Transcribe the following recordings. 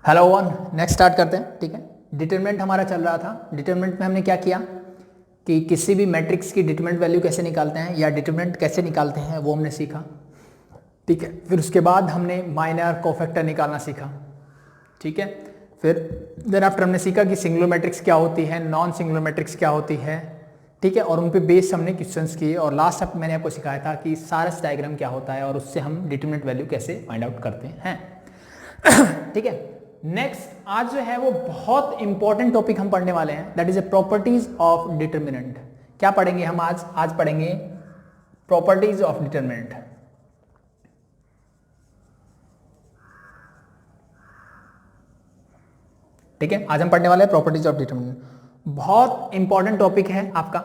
Hello one, next start करते हैं। ठीक है, डिटरमिनेंट हमारा चल रहा था। डिटरमिनेंट में हमने क्या किया कि किसी भी मैट्रिक्स की डिटरमिनेंट वैल्यू कैसे निकालते हैं या डिटरमिनेंट कैसे निकालते हैं वो हमने सीखा। ठीक है, फिर उसके बाद हमने माइनर कोफैक्टर निकालना सीखा। ठीक है, फिर देन आफ्टर हमने सीखा कि सिंगुलर मैट्रिक्स क्या होती है, नॉन सिंगुलर मैट्रिक्स क्या होती है। ठीक है, और उन पे बेस हमने क्वेश्चंस किए और लास्ट तक मैंने आपको सिखाया था कि सारस डायग्राम क्या होता है और उससे हम डिटरमिनेंट वैल्यू कैसे फाइंड आउट करते हैं। ठीक है, नेक्स्ट आज जो है वो बहुत इंपॉर्टेंट टॉपिक हम पढ़ने वाले हैं, that is a properties of determinant. क्या पढ़ेंगे हम आज पढ़ेंगे प्रॉपर्टीज ऑफ डिटरमिनेंट। ठीक है, आज हम पढ़ने वाले हैं प्रॉपर्टीज ऑफ डिटरमिनेंट। बहुत इंपॉर्टेंट टॉपिक है आपका।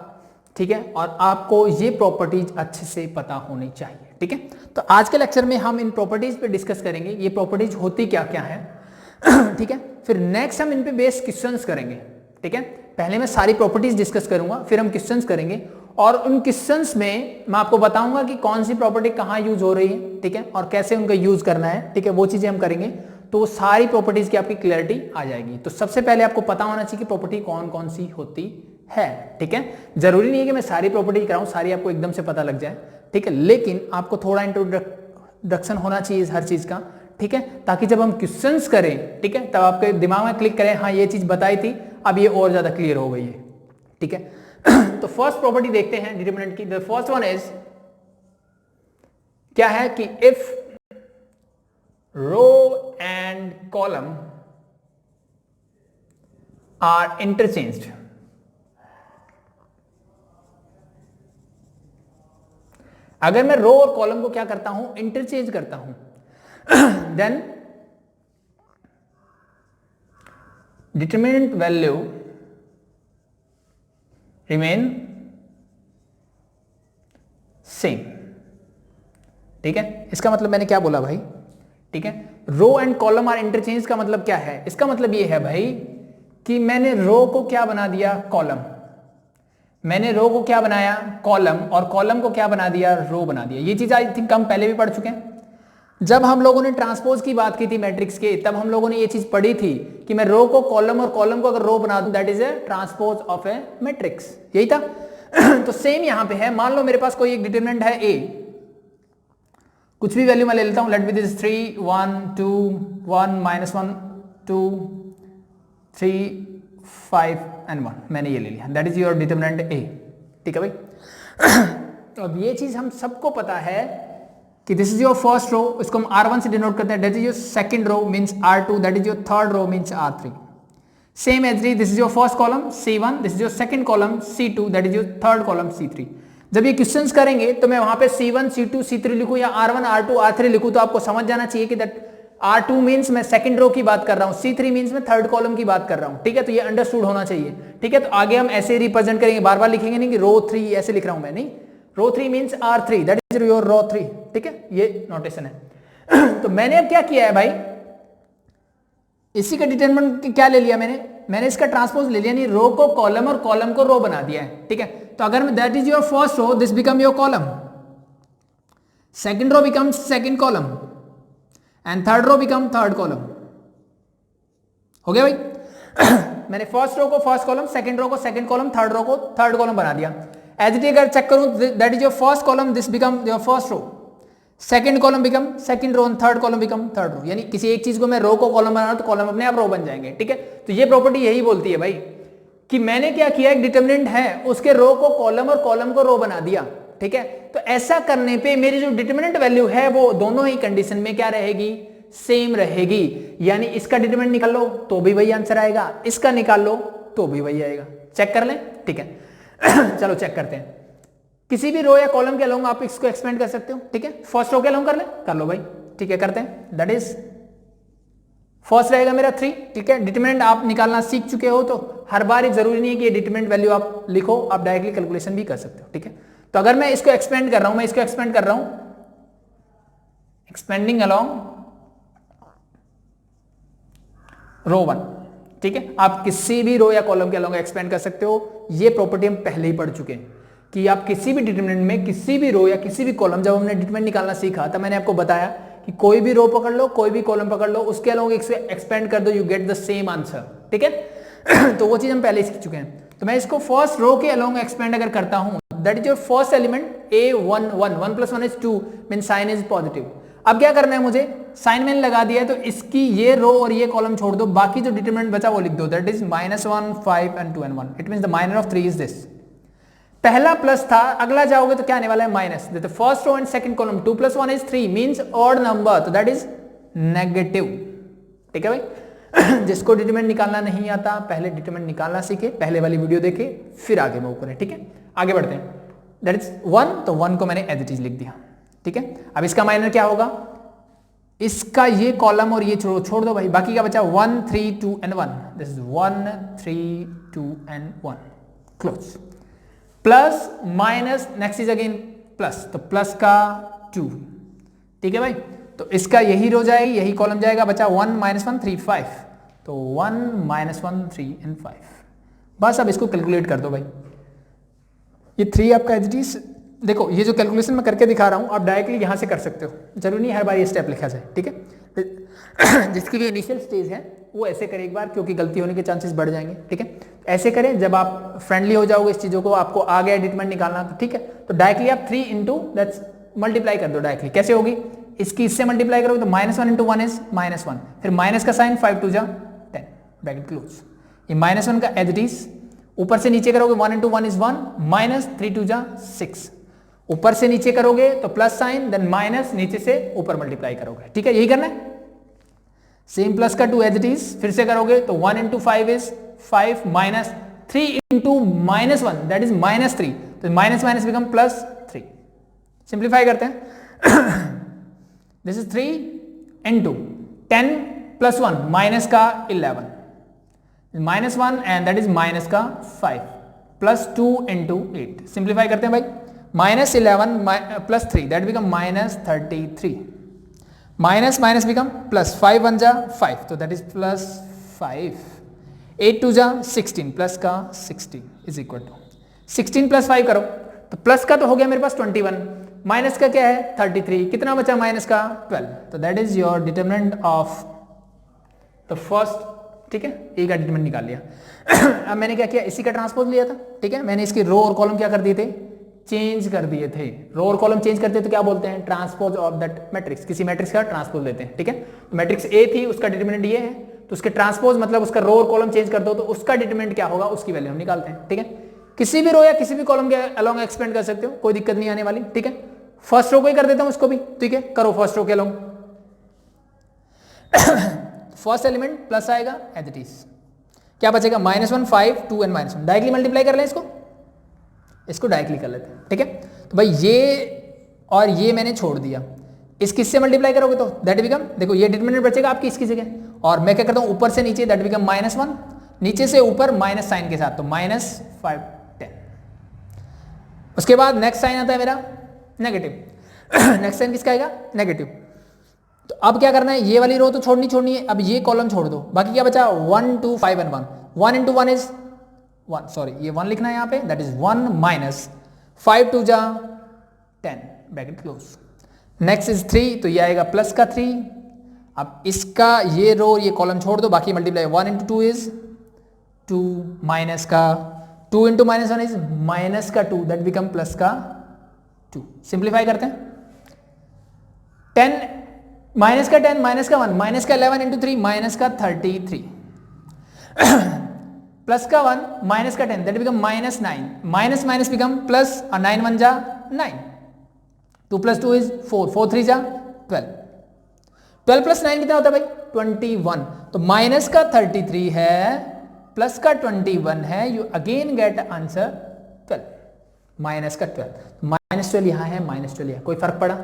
ठीक है, और आपको ये प्रॉपर्टीज अच्छे से पता होनी चाहिए। ठीक है, तो आज के लेक्चर में हम इन प्रॉपर्टीज पे डिस्कस करेंगे, ये प्रॉपर्टीज होती क्या क्या है। ठीक है, फिर नेक्स्ट हम इन पे बेस्ड क्वेश्चंस करेंगे। ठीक है, पहले मैं सारी प्रॉपर्टीज डिस्कस करूंगा, फिर हम क्वेश्चंस करेंगे और उन क्वेश्चंस में मैं आपको बताऊंगा कि कौन सी प्रॉपर्टी कहाँ यूज हो रही है। ठीक है, और कैसे उनका यूज करना है। ठीक है, वो चीजें हम करेंगे तो वो सारी प्रॉपर्टीज की आपकी क्लैरिटी आ जाएगी। तो सबसे पहले आपको पता होना चाहिए कि प्रॉपर्टी कौन कौन सी होती है। ठीक है, जरूरी नहीं है कि मैं सारी प्रॉपर्टी कराऊं, सारी आपको एकदम से पता लग जाए। ठीक है, लेकिन आपको थोड़ा इंट्रोडक्शन होना चाहिए हर चीज का। ठीक है, ताकि जब हम क्वेश्चंस करें, ठीक है, तब आपके दिमाग में क्लिक करें, हाँ ये चीज बताई थी, अब ये और ज्यादा क्लियर हो गई है। ठीक है, तो फर्स्ट प्रॉपर्टी देखते हैं डिटरमिनेंट की। द फर्स्ट वन इज क्या है कि if row and column are interchanged, अगर मैं रो और कॉलम को क्या करता हूं, इंटरचेंज करता हूं, then determinant value remain same। ठीक है, इसका मतलब मैंने क्या बोला भाई। ठीक है, row and column are interchange का मतलब क्या है, इसका मतलब ये है भाई कि मैंने रो को क्या बना दिया, कॉलम, मैंने रो को क्या बनाया, कॉलम, और कॉलम को क्या बना दिया, रो बना दिया। ये चीज आई थिंक हम पहले भी पढ़ चुके हैं। जब हम लोगों ने ट्रांसपोज की बात की थी मैट्रिक्स के, तब हम लोगों ने ये चीज पढ़ी थी कि मैं रो को कॉलम और कॉलम को अगर रो बना दूं, that is A transpose of A matrix. यही था। तो सेम यहां पे है। मान लो मेरे पास कोई एक डिटरमिनेंट है ए, कुछ भी वैल्यू मैं ले लेता हूं, लेट बी दिस 3 1 2 1 -1 2 3 5 and 1, मैंने ये ले लिया, that is your determinant A. ठीक है भाई। तो अब ये चीज हम सबको पता है कि this is your first row, इसको हम R1 से डिनोट करते हैं, that is your second row means R2, that is your third row means R3। Same as this is your first column C1, this is your second column C2, that is your third column C3। जब ये questions करेंगे तो मैं वहां पे C1 C2 C3 लिखूं या R1 R2 R3 लिखूं, तो आपको समझ जाना चाहिए कि दैट R2 मींस मैं सेकंड रो की बात कर रहा हूं, C3 मींस मैं थर्ड कॉलम की बात कर रहा हूं। ठीक है, तो ये अंडरस्टूड होना चाहिए। ठीक है, तो आगे हम ऐसे रिप्रेजेंट करेंगे, बार बार लिखेंगे नहीं कि रो 3 ऐसे लिख रहा हूं मैं, नहीं, row 3 means R3, that is your row 3। ठीक है, ये नोटेशन है। तो मैंने अब क्या किया है भाई, इसी का डिटरमिनेंट क्या ले लिया मैंने इसका ट्रांसपोज ले लिया, नहीं, रो को कॉलम और कॉलम को रो बना दिया है। ठीक है, तो अगर that is your first row, this become your column, second row becomes second column and third row become third column. हो गया भाई। मैंने फर्स्ट रो को फर्स्ट कॉलम, सेकंड रो को सेकंड कॉलम, थर्ड रो को थर्ड कॉलम बना दिया। As it अगर चेक करूं, that is your first column, this become your first row, second column become second row, third column become third row. यानी किसी एक चीज को मैं रो को कॉलम बना रहा हूं तो कॉलम अपने आप रो बन जाएंगे। ठीक है, तो ये प्रॉपर्टी यही बोलती है भाई कि मैंने क्या किया, एक डिटरमिनेंट है, उसके रो को कॉलम और कॉलम को रो बना दिया। ठीक है, तो ऐसा करने पे मेरी जो डिटरमिनेंट वैल्यू है वो दोनों ही कंडीशन में क्या रहेगी, सेम रहेगी। यानी इसका डिटरमिनेंट निकाल लो तो भी वही आंसर आएगा, इसका निकाल लो तो भी वही आएगा। चेक कर लें। ठीक है, चलो चेक करते हैं। किसी भी रो या कॉलम के अलोंग आप इसको एक्सपेंड कर सकते हो। ठीक है, फर्स्ट रो के अलोंग कर लो भाई। ठीक है, करते हैं। दैट इज फर्स्ट रहेगा मेरा 3। ठीक है, डिटरमिनेंट आप निकालना सीख चुके हो, तो हर बार जरूरी नहीं है कि ये डिटरमिनेंट वैल्यू आप लिखो, आप डायरेक्टली कैलकुलेशन भी कर सकते हो। ठीक है, तो अगर मैं इसको एक्सपेंड कर रहा हूं, एक्सपेंडिंग अलोंग रो 1। ठीक है, आप किसी भी रो या कॉलम के अलोंग एक्सपेंड कर सकते हो। ये प्रॉपर्टी हम पहले ही पढ़ चुके हैं कि आप किसी भी डिटरमिनेंट में किसी भी रो या किसी भी कॉलम, जब हमने डिटरमिनेंट निकालना सीखा तब मैंने आपको बताया कि कोई भी रो पकड़ लो, कोई भी कॉलम पकड़ लो, उसके अलोंग एक्सपेंड कर दो, you get the same answer, ठीक है। तो वो चीज हम पहले ही सीख चुके हैं। तो मैं इसको फर्स्ट रो के अलोंग एक्सपेंड अगर करता हूं, that is your first element a1 1 1 + 1 = 2 mean sine is positive. अब क्या करना है मुझे, साइन मैंने लगा दिया है, तो इसकी ये रो और ये कॉलम छोड़ दो, बाकी जो डिटरमिनेंट बचा वो लिख दो, that is -1 5 and 2 and 1। It means the minor of 3 is this. पहला प्लस था, अगला जाओगे तो क्या आने वाला है minus. The first row and second column 2 + 1 = 3 means odd number, तो दैट इज नेगेटिव, ठीक है भाई। जिसको डिटरमिनेंट निकालना नहीं आता, पहले डिटरमिनेंट निकालना सीखे, पहले वाली वीडियो देखे, फिर आगे मूव करें, ठीक है। आगे बढ़ते हैं, दैट इज 1, तो 1 को मैंने एज इट इज लिख दिया, ठीक है। अब इसका माइनर क्या होगा, इसका ये कॉलम और ये छोड़ दो भाई, बाकी का बचा 1 3 2 and 1। This is 1 3 2 and 1 close. Plus minus, next is again plus, तो प्लस का 2, ठीक है भाई। तो इसका यही रो जाएगी, यही कॉलम जाएगा, बचा 1 -1 3 5, तो 1 -1 3 and 5। बस अब इसको कैलकुलेट कर दो भाई। ये 3 आपका एज इट इज, देखो ये जो कैलकुलेशन मैं करके दिखा रहा हूं, आप डायरेक्टली यहां से कर सकते हो, जरूरी नहीं हर बार ये स्टेप लिखा जाए, ठीक है। जिसकी भी इनिशियल स्टेज है वो ऐसे करे एक बार, क्योंकि गलती होने के चांसेस बढ़ जाएंगे, ठीक है। ऐसे करें, जब आप फ्रेंडली हो जाओगे इस चीजों को, आपको आ गया डिटरमिनेंट निकालना, तो ठीक है, तो डायरेक्टली आप 3 इंटू दैट्स मल्टीप्लाई कर दो डायरेक्टली। कैसे होगी, इसकी इससे मल्टीप्लाई करोगे तो -1 × 1 इज -1, फिर माइनस का साइन 5 2 जा 10 ब्रैकेट क्लोज। ये -1 का एज इट इज, ऊपर से नीचे करोगे 1 × 1 इज 1, -3 2 जा 6, ऊपर से नीचे करोगे तो प्लस साइन, देन माइनस, नीचे से ऊपर मल्टीप्लाई करोगे, ठीक है, यही करना है। सेम प्लस का 2 एज इट इज, फिर से करोगे तो 1 × 5 इज 5, -3 × -1 दैट इज -3, तो माइनस माइनस बिकम +3। सिंप्लीफाई करते हैं। दिस इज 3 × 10 + 1 माइनस का 11, -1 एंड दैट इज माइनस का 5 +2 × 8। सिंप्लीफाई करते हैं भाई, -11 + 3 that become -33, minus minus become plus, 5 1 जा 5, तो दैट इज +5, 8 2 जा 16, प्लस का 16 इज इक्वल टू 16 + 5 करो, तो प्लस का तो हो गया मेरे पास 21, माइनस का क्या है 33, कितना बचा माइनस का 12, तो that is your determinant of the first, ठीक है, ए का डिटरमिनेंट निकाल लिया। अब मैंने क्या किया, इसी का ट्रांसपोज लिया था, ठीक है, मैंने इसके रो और कॉलम क्या कर दिए थे, चेंज कर दिए थे। रो और कॉलम चेंज करते हैं तो क्या बोलते हैं, ट्रांसपोज ऑफ दैट मैट्रिक्स, किसी मैट्रिक्स का ट्रांसपोज लेते हैं, ठीक है। तो मैट्रिक्स ए थी, उसका डिटरमिनेंट ये है, तो उसके ट्रांसपोज मतलब उसका रो और कॉलम चेंज कर दो तो उसका डिटरमिनेंट क्या होगा, उसकी वैल्यू हम निकालते हैं, ठीक है। किसी भी रो या किसी भी कॉलम के अलोंग एक्सपेंड कर सकते हो, कोई दिक्कत नहीं आने वाली, ठीक है। फर्स्ट रो को ही कर देता हूं उसको भी, ठीक है, करो फर्स्ट रो के अलोंग। फर्स्ट एलिमेंट प्लस आएगा एज इट इज, क्या बचेगा -1 5 2 and -1, डायरेक्टली मल्टीप्लाई कर लें इसको डायरेक्टली कर लेते हैं, ठीक है। तो भाई ये और ये मैंने छोड़ दिया, इस किससे मल्टीप्लाई करोगे तो दैट बिकम, देखो ये डिटरमिनेंट बचेगा आपकी इसकी जगह, और मैं क्या करता हूं ऊपर से नीचे, दैट बिकम -1, नीचे से ऊपर माइनस साइन के साथ, तो -5 10। उसके बाद नेक्स्ट साइन आता है मेरा नेगेटिव। नेक्स्ट साइन किसका आएगा, नेगेटिव। तो अब क्या करना है, ये वाली रो तो छोड़नी है, अब ये कॉलम छोड़ दो, बाकी क्या बचा 1 2 5 and 1, 1 × 1 इज 1, सॉरी ये 1 लिखना है यहाँ पे, दैट इज 1 - 5 2 जा 10 ब्रैकेट क्लोज। नेक्स्ट इज 3, तो ये आएगा प्लस का 3, अब इसका ये रो ये कॉलम छोड़ दो, बाकी मल्टीप्लाई 1 × 2 इज 2, माइनस का 2 × -1 इज माइनस का 2 दैट बिकम प्लस का 2। सिंप्लीफाई करते हैं, 10 माइनस का 10 माइनस का 1 माइनस का 11 × 3 माइनस का 33, प्लस का 1 माइनस का 10 that become -9, minus minus become plus, और 9 1 जा 9, 2 + 2 इज 4, 4 3 जा 12, 12 + 9 कितना होता है भाई 21, तो माइनस का 33 है प्लस का 21 है, you again get answer 12, minus का 12, -12 यहाँ है, -12 यहाँ, कोई फर्क पड़ा,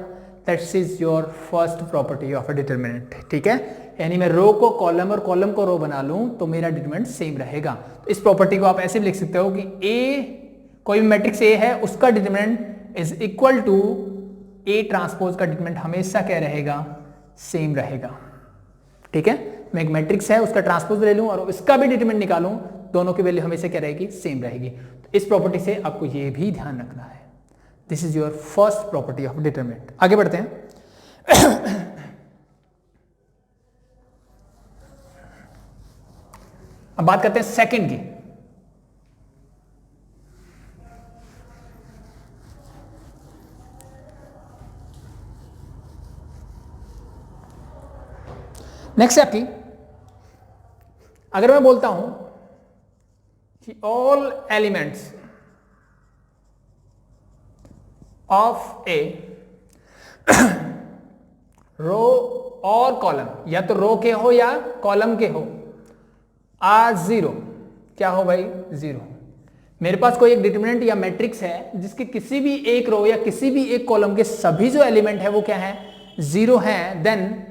that's is your first property of a determinant, ठीक है। यानी मैं रो को कॉलम और कॉलम को रो बना लूं तो मेरा डिटरमिनेंट सेम रहेगा। तो इस प्रॉपर्टी को आप ऐसे भी लिख सकते हो कि ए, कोई भी मैट्रिक्स ए है उसका determinant is equal to A transpose का डिटरमिनेंट हमेशा क्या रहेगा, सेम रहेगा, ठीक है। मैं एक मैट्रिक्स है उसका ट्रांसपोज ले लूं और इसका भी डिटरमिनेंट निकालूं, दोनों की वैल्यू हमेशा क्या रहेगी, सेम रहेगी। तो इस प्रॉपर्टी से आपको ये भी ध्यान रखना है, this is your first property of determinant. आगे बढ़ते हैं। अब बात करते हैं सेकंड की। नेक्स्ट है आपकी, अगर मैं बोलता हूं कि all elements of a row और कॉलम, या तो रो के हो या कॉलम के हो, आर जीरो, क्या हो भाई, जीरो। मेरे पास कोई एक डिटरमिनेंट या मैट्रिक्स है जिसके किसी भी एक रो या किसी भी एक कॉलम के सभी जो एलिमेंट है वो क्या है, जीरो है, then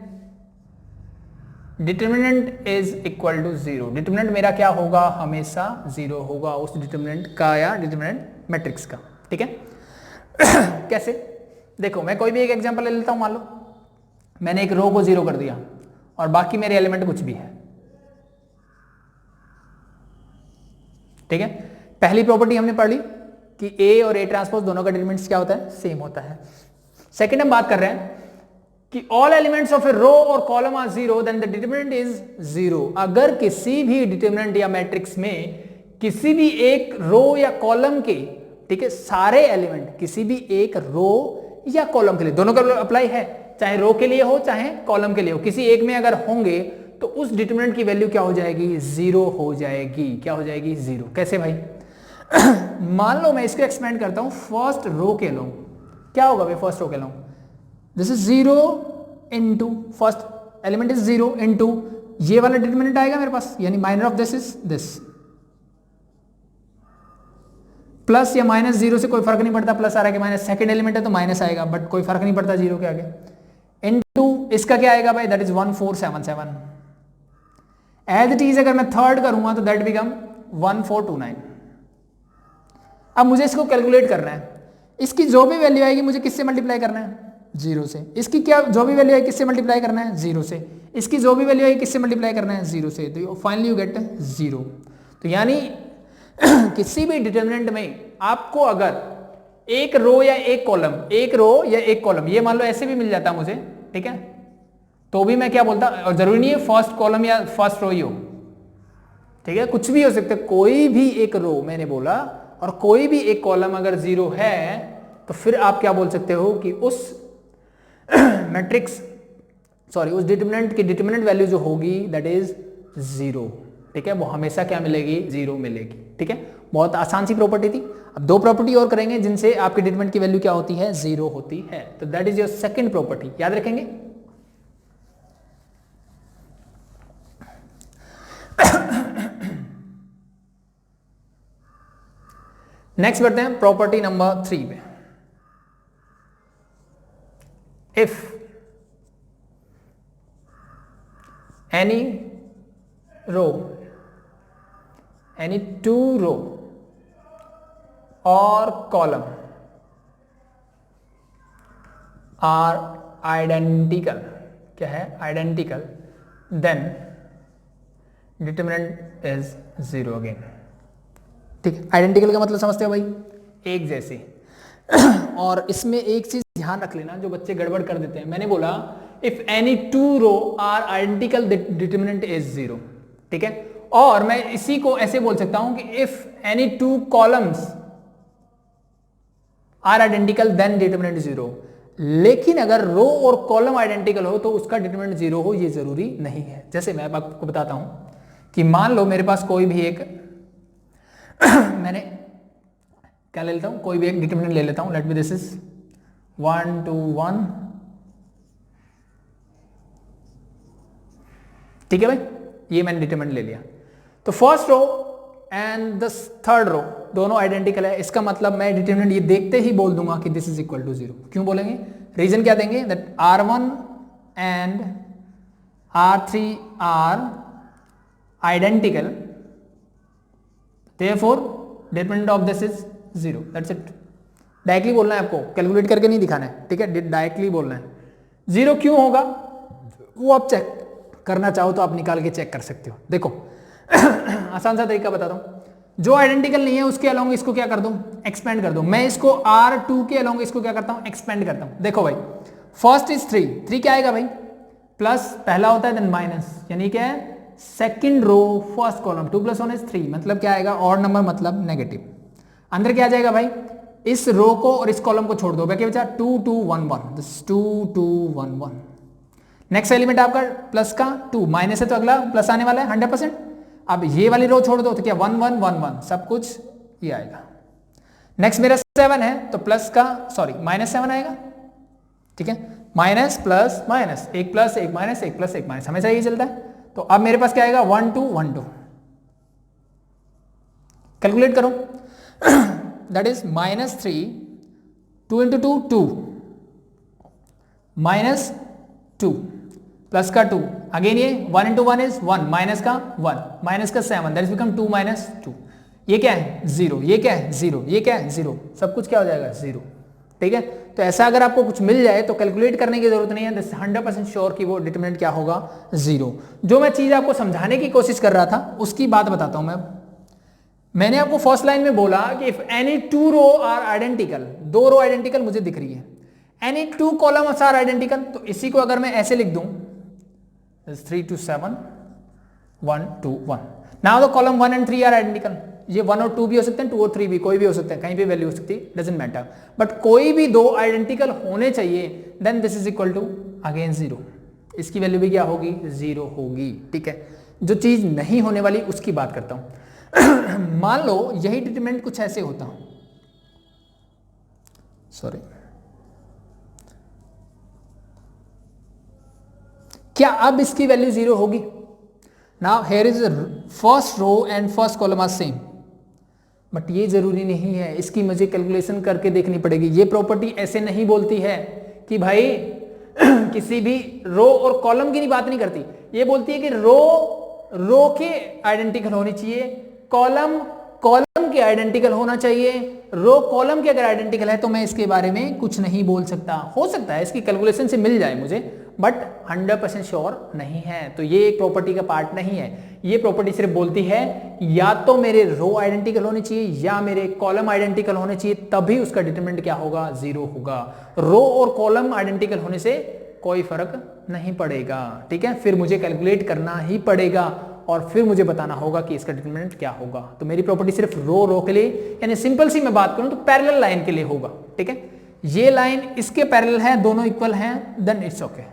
determinant is equal to zero. Determinant मेरा क्या होगा, हमेशा जीरो होगा उस डिटरमिनेंट का या डिटरमिनेंट मैट्रिक्स का। ठीक है कैसे, देखो मैं कोई भी एक एग्जांपल ले लेता हूं। मान लो मैंने एक रो को जीरो कर दिया और बाकी मेरे एलिमेंट कुछ भी है। ठीक है, पहली प्रॉपर्टी हमने पढ़ ली कि ए और ए ट्रांसपोज दोनों का डिटरमिनेंट्स क्या होता है, सेम होता है। सेकंड हम बात कर रहे हैं कि all elements of a row और column are zero, then the determinant is zero. अगर किसी भी डिटरमिनेंट या मैट्रिक्स में किसी भी एक रो या कॉलम के, ठीक है, सारे एलिमेंट किसी भी एक रो या कॉलम के लिए, दोनों का अप्लाई है, चाहे रो के लिए हो चाहे कॉलम के लिए हो, किसी एक में अगर होंगे तो उस डिटरमिनेंट की वैल्यू क्या हो जाएगी, जीरो हो जाएगी। क्या हो जाएगी, जीरो। कैसे भाई मान लो मैं इसको एक्सपेंड करता हूं फर्स्ट रो के अलोंग, क्या होगा भाई, फर्स्ट रो के along this is zero into first element is zero into ये वाला डिटरमिनेंट आएगा मेरे पास, यानी minor of this is this. Plus या माइनस जीरो से कोई फर्क नहीं पड़ता, प्लस आ रहा है कि माइनस, सेकंड एलिमेंट है तो माइनस आएगा, बट कोई फर्क नहीं पड़ता जीरो के आगे। इनटू इसका क्या आएगा भाई, that is 1477। As it is अगर मैं थर्ड करूंगा तो दैट बिकम 1429। अब मुझे इसको कैलकुलेट करना है, इसकी जो भी वैल्यू आएगी मुझे किससे मल्टीप्लाई करना है, जीरो से। इसकी क्या जो भी वैल्यू आएगी किससे मल्टीप्लाई करना है, जीरो से। इसकी जो भी वैल्यू आएगी किससे मल्टीप्लाई करना है, जीरो से। तो फाइनली यू गेट जीरो। तो यानी किसी भी डिटरमिनेंट में आपको अगर एक रो या एक कॉलम, एक रो या एक कॉलम, ये मान लो ऐसे भी मिल जाता मुझे, ठीक है, तो भी मैं क्या बोलता, और जरूरी नहीं है फर्स्ट कॉलम या फर्स्ट रो ही हो, ठीक है, कुछ भी हो सकता है, कोई भी एक रो मैंने बोला और कोई भी एक कॉलम अगर जीरो है तो फिर आप क्या बोल सकते हो कि उस मैट्रिक्स सॉरी उस डिटरमिनेंट की डिटरमिनेंट वैल्यू जो होगी दैट इज जीरो। ठीक है, वो हमेशा क्या मिलेगी, जीरो मिलेगी। ठीक है, बहुत आसान सी प्रॉपर्टी थी। अब दो प्रॉपर्टी और करेंगे जिनसे आपके डिटरमिनेंट की वैल्यू क्या होती है, जीरो होती है। तो that is your second property, याद रखेंगे। नेक्स्ट बढ़ते हैं प्रॉपर्टी नंबर 3 पे। If any row, any two row और कॉलम आर आइडेंटिकल, क्या है, identical, then determinant is zero again. ठीक है, आइडेंटिकल का मतलब समझते हो भाई, एक जैसे। और इसमें एक चीज ध्यान रख लेना जो बच्चे गड़बड़ कर देते हैं, मैंने बोला if any two row are identical determinant is zero. ठीक है, और मैं इसी को ऐसे बोल सकता हूं कि if any two columns are identical then determinant zero. लेकिन अगर रो और कॉलम आइडेंटिकल हो तो उसका डिटरमिनेंट जीरो हो, ये जरूरी नहीं है। जैसे मैं आपको बताता हूं कि मान लो मेरे पास कोई भी एक मैंने क्या ले लेता हूं, कोई भी एक डिटरमिनेंट ले लेता हूं, लेट मी दिस इज 1 2 1। ठीक है भाई, ये मैंने डिटरमिनेंट ले लिया। तो first row and the third row दोनों आइडेंटिकल है, इसका मतलब मैं डिटरमिनेंट ये देखते ही बोल दूंगा कि this is equal to zero. क्यों बोलेंगे, रीजन क्या देंगे, that R1 and R3 are identical, therefore determinant of this is zero. That's it. Directly बोलना है आपको, कैलकुलेट करके नहीं दिखाना है। ठीक है, डायरेक्टली बोलना है। जीरो क्यों होगा वो आप चेक करना चाहो तो आप निकाल के चेक कर सकते हो। देखो आसान सा तरीका बताता हूं, जो आइडेंटिकल नहीं है उसके अलोंग इसको क्या कर दूं, एक्सपेंड कर दूं। मैं इसको R2 के अलोंग इसको क्या करता हूं, एक्सपेंड करता हूं। देखो भाई, फर्स्ट इज 3 क्या आएगा भाई, प्लस पहला होता है देन माइनस, यानी क्या है सेकंड रो फर्स्ट कॉलम, 2 + 1 = 3, मतलब क्या आएगा, ऑड नंबर मतलब नेगेटिव। अंदर क्या आ जाएगा भाई, इस रो को और इस कॉलम को छोड़ दो, क्या बचा 2 2 1 1, दिस 2 2 1 1। नेक्स्ट एलिमेंट आपका प्लस का 2, माइनस है तो अगला प्लस आने वाला है 100%। अब ये वाली रो छोड़ दो तो क्या 1 1 1 1 सब कुछ ये आएगा। नेक्स्ट मेरा 7 है तो प्लस का सॉरी -7 आएगा, ठीक है, माइनस प्लस माइनस, एक प्लस एक माइनस, एक प्लस एक माइनस, हमेशा ये चलता है। तो अब मेरे पास क्या आएगा 1 2 1 2, कैलकुलेट करो दैट इज -3, 2 × 2 2, -2 प्लस का 2, अगेन ये 1 × 1 = 1, माइनस का 1, माइनस का 7, दैट इज बिकम 2 - 2, ये क्या है 0, ये क्या है 0, ये क्या है 0, सब कुछ क्या हो जाएगा 0, ठीक है। तो ऐसा अगर आपको कुछ मिल जाए तो कैलकुलेट करने की जरूरत नहीं है, 100% श्योर कि वो डिटरमिनेंट क्या होगा 0। जो मैं चीज आपको समझाने की कोशिश कर रहा था उसकी बात बताता हूं मैं। मैंने आपको फर्स्ट लाइन में बोला कि if any 2 row are identical, 2 row identical मुझे दिख रही है, एनी 2 कॉलम्स आर आइडेंटिकल, तो इसी को अगर मैं ऐसे लिख दूं 3 2 7 1 2 1, now the column 1 and 3 are identical. ये 1 और 2 भी हो सकते हैं, 2 और 3 भी, कोई भी हो सकते हैं, कहीं भी वैल्यू हो सकती है, डजंट मैटर, बट कोई भी 2 आइडेंटिकल होने चाहिए, then this is equal to again 0, इसकी वैल्यू भी क्या होगी 0 होगी, ठीक है। जो चीज नहीं होने वाली उसकी बात करता हूं मान लो यही डिटरमिनेंट कुछ ऐसे होता, सॉरी, क्या अब इसकी वैल्यू 0 होगी? Now here is first row and first column are same, but ये जरूरी नहीं है, इसकी मुझे कैलकुलेशन करके देखनी पड़ेगी। ये प्रॉपर्टी ऐसे नहीं बोलती है कि भाई किसी भी रो और कॉलम की बात नहीं करती, ये बोलती है कि रो के आइडेंटिकल होनी चाहिए, कॉलम के आइडेंटिकल होना चाहिए, रो कॉलम के अगर आइडेंटिकल है तो मैं इसके बारे में कुछ नहीं बोल सकता। हो सकता है इसकी कैलकुलेशन से मिल जाए मुझे, बट 100% श्योर नहीं है। तो ये एक प्रॉपर्टी का पार्ट नहीं है, ये प्रॉपर्टी सिर्फ बोलती है या तो मेरे रो आइडेंटिकल होने चाहिए या मेरे कॉलम आइडेंटिकल होने चाहिए, तभी उसका डिटरमिनेंट क्या होगा 0 होगा। रो और कॉलम आइडेंटिकल होने से कोई फर्क नहीं पड़ेगा, ठीक है। फिर मुझे कैलकुलेट करना ही पड़ेगा और फिर मुझे बताना होगा कि इसका डिटरमिनेंट क्या होगा। तो मेरी प्रॉपर्टी सिर्फ रो के लिए, यानी सिंपल सी मैं बात करूं तो पैरेलल लाइन के लिए होगा, ठीक है। ये लाइन इसके पैरेलल है, दोनों इक्वल हैं, देन इट्स ओके।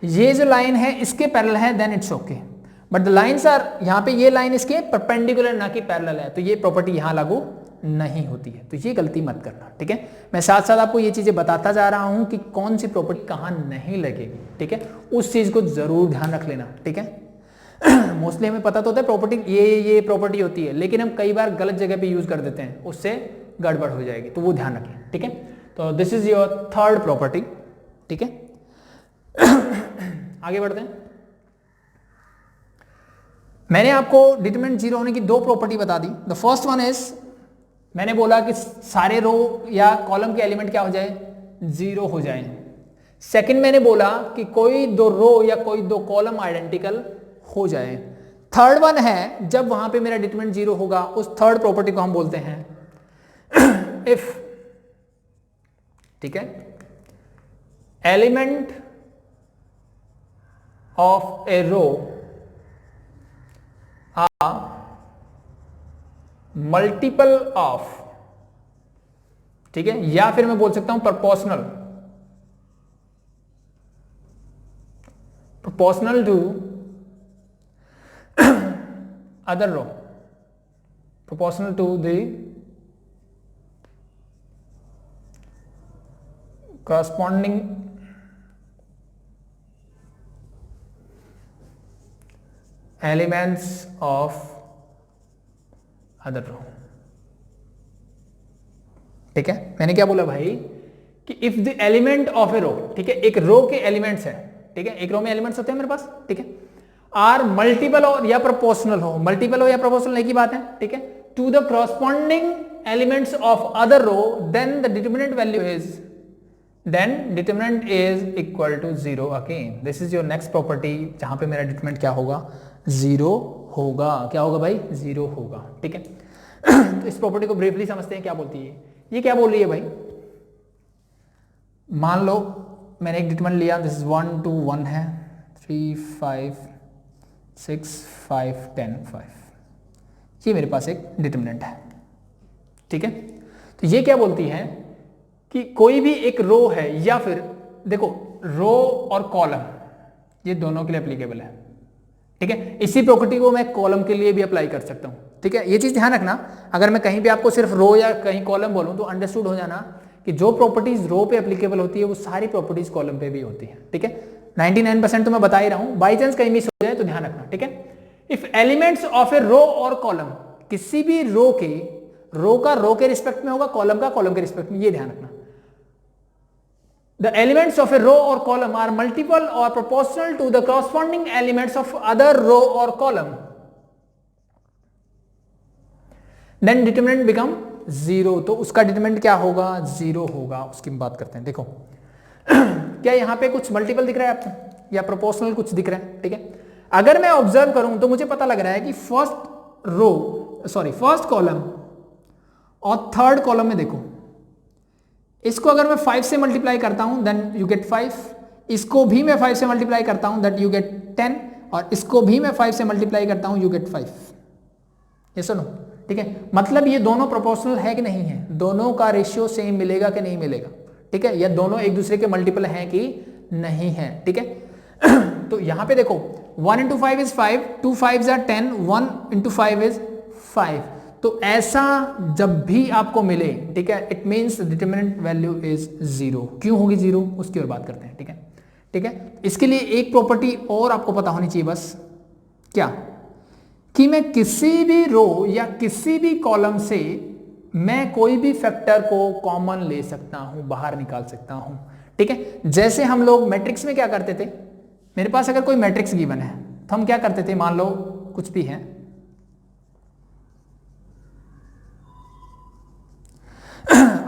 ये जो लाइन है इसके पैरेलल है, then it's okay, but the lines are, यहाँ पे ये लाइन इसके परपेंडिकुलर ना कि पैरेलल है, तो ये प्रॉपर्टी यहां लागू नहीं होती है। तो ये गलती मत करना, ठीक है। मैं साथ साथ आपको ये चीजें बताता जा रहा हूं कि कौन सी प्रॉपर्टी कहां नहीं लगेगी, ठीक है। उस चीज को जरूर ध्यान रख लेना, ठीक है। मोस्टली हमें पता तो होता है प्रॉपर्टी ये प्रॉपर्टी होती है, लेकिन हम कई बार गलत जगह पे यूज कर देते हैं, उससे गड़बड़ हो जाएगी, तो वो ध्यान रखें, ठीक है। तो this is your third property, ठीक है। आगे बढ़ते हैं। मैंने आपको डिटरमिनेंट 0 होने की 2 प्रॉपर्टी बता दी। द फर्स्ट वन इज, मैंने बोला कि सारे रो या कॉलम के एलिमेंट क्या हो जाए 0 हो जाए। सेकंड मैंने बोला कि कोई 2 रो या कोई 2 कॉलम आइडेंटिकल हो जाए। थर्ड वन है जब वहां पे मेरा डिटरमिनेंट 0 होगा, उस थर्ड प्रॉपर्टी को हम बोलते हैं इफ, ठीक है, element of a row are multiple of, ठीक है, या फिर मैं बोल सकता हूं proportional to other row, proportional to the corresponding elements of other row, ठीक है। मैंने क्या बोला भाई कि if the element of a रो, ठीक है, एक रो के एलिमेंट्स है, ठीक है, एक रो में एलिमेंट्स होते हैं मेरे पास, ठीक है, आर मल्टीपल हो या प्रोपोर्शनल हो, मल्टीपल हो या प्रोपोर्शनल एक ही बात है, ठीक है, to the corresponding elements of other row, then the determinant value is, then determinant is equal to 0 again. This is your next property जहां पे मेरा डिटरमिनेंट क्या होगा 0 होगा। क्या होगा भाई 0 होगा, ठीक है। तो इस प्रॉपर्टी को ब्रीफली समझते हैं, क्या बोलती है ये, क्या बोल रही है भाई। मान लो मैंने एक डिटरमिनेंट लिया, दिस इज 1 2 1 है, 3 5 6 5 10 5, ये मेरे पास एक डिटर्मिनेंट है। ठीक है, तो ये क्या बोलती है कि कोई भी एक रो है, या फिर देखो रो और कॉलम ये दोनों के लिए एप्लीकेबल है। ठीक है, इसी प्रॉपर्टी को मैं कॉलम के लिए भी अप्लाई कर सकता हूं। ठीक है, ये चीज ध्यान रखना, अगर मैं कहीं भी आपको सिर्फ रो या कहीं कॉलम बोलूं तो अंडरस्टूड हो जाना कि जो प्रॉपर्टीज रो पे एप्लीकेबल होती है वो सारी प्रॉपर्टीज कॉलम पे भी होती है। ठीक है, 99% तो मैं बता ही रहा हूं, बाई चांस कहीं मिस हो जाए तो ध्यान रखना। ठीक है, if elements of a row और कॉलम, किसी भी रो का रो के रिस्पेक्ट में होगा, कॉलम का कॉलम के रिस्पेक्ट में, ये ध्यान रखना। The elements of a row or column are multiple or proportional to the corresponding elements of other row or column. Then determinant become 0. तो उसका डिटरमिनेंट क्या होगा? 0 होगा। उसकी बात करते हैं। देखो क्या यहां पे कुछ मल्टीपल दिख रहा है आपको या प्रोपोर्शनल कुछ दिख रहा है? ठीक है, अगर मैं ऑब्जर्व करूं तो मुझे पता लग रहा है कि फर्स्ट कॉलम और थर्ड कॉलम में देखो, इसको अगर मैं 5 से मल्टीप्लाई करता हूं देन यू गेट 5, इसको भी मैं 5 से मल्टीप्लाई करता हूं दैट यू गेट 10, और इसको भी मैं 5 से मल्टीप्लाई करता हूं यू गेट 5। ये सुनो, ठीक है, मतलब ये दोनों प्रोपोर्शनल है कि नहीं है, दोनों का रेशियो सेम मिलेगा कि नहीं मिलेगा। ठीक है, या दोनों एक दूसरे के मल्टीपल हैं कि नहीं है। ठीक है तो यहां पे देखो 1 into 5 is 5, 2 5s are 10, 1 into 5 is 5। तो ऐसा जब भी आपको मिले, ठीक है, it means determinant value is 0। क्यों होगी 0, उसकी और बात करते हैं। ठीक है, ठीक है, इसके लिए एक प्रॉपर्टी और आपको पता होनी चाहिए, बस क्या, कि मैं किसी भी रो या किसी भी कॉलम से मैं कोई भी फैक्टर को कॉमन ले सकता हूं, बाहर निकाल सकता हूं। ठीक है, जैसे हम लोग मैट्रिक्स में क्या करते थे, मेरे पास अगर कोई मैट्रिक्स गिवन है तो हम क्या करते थे, मान लो कुछ भी है,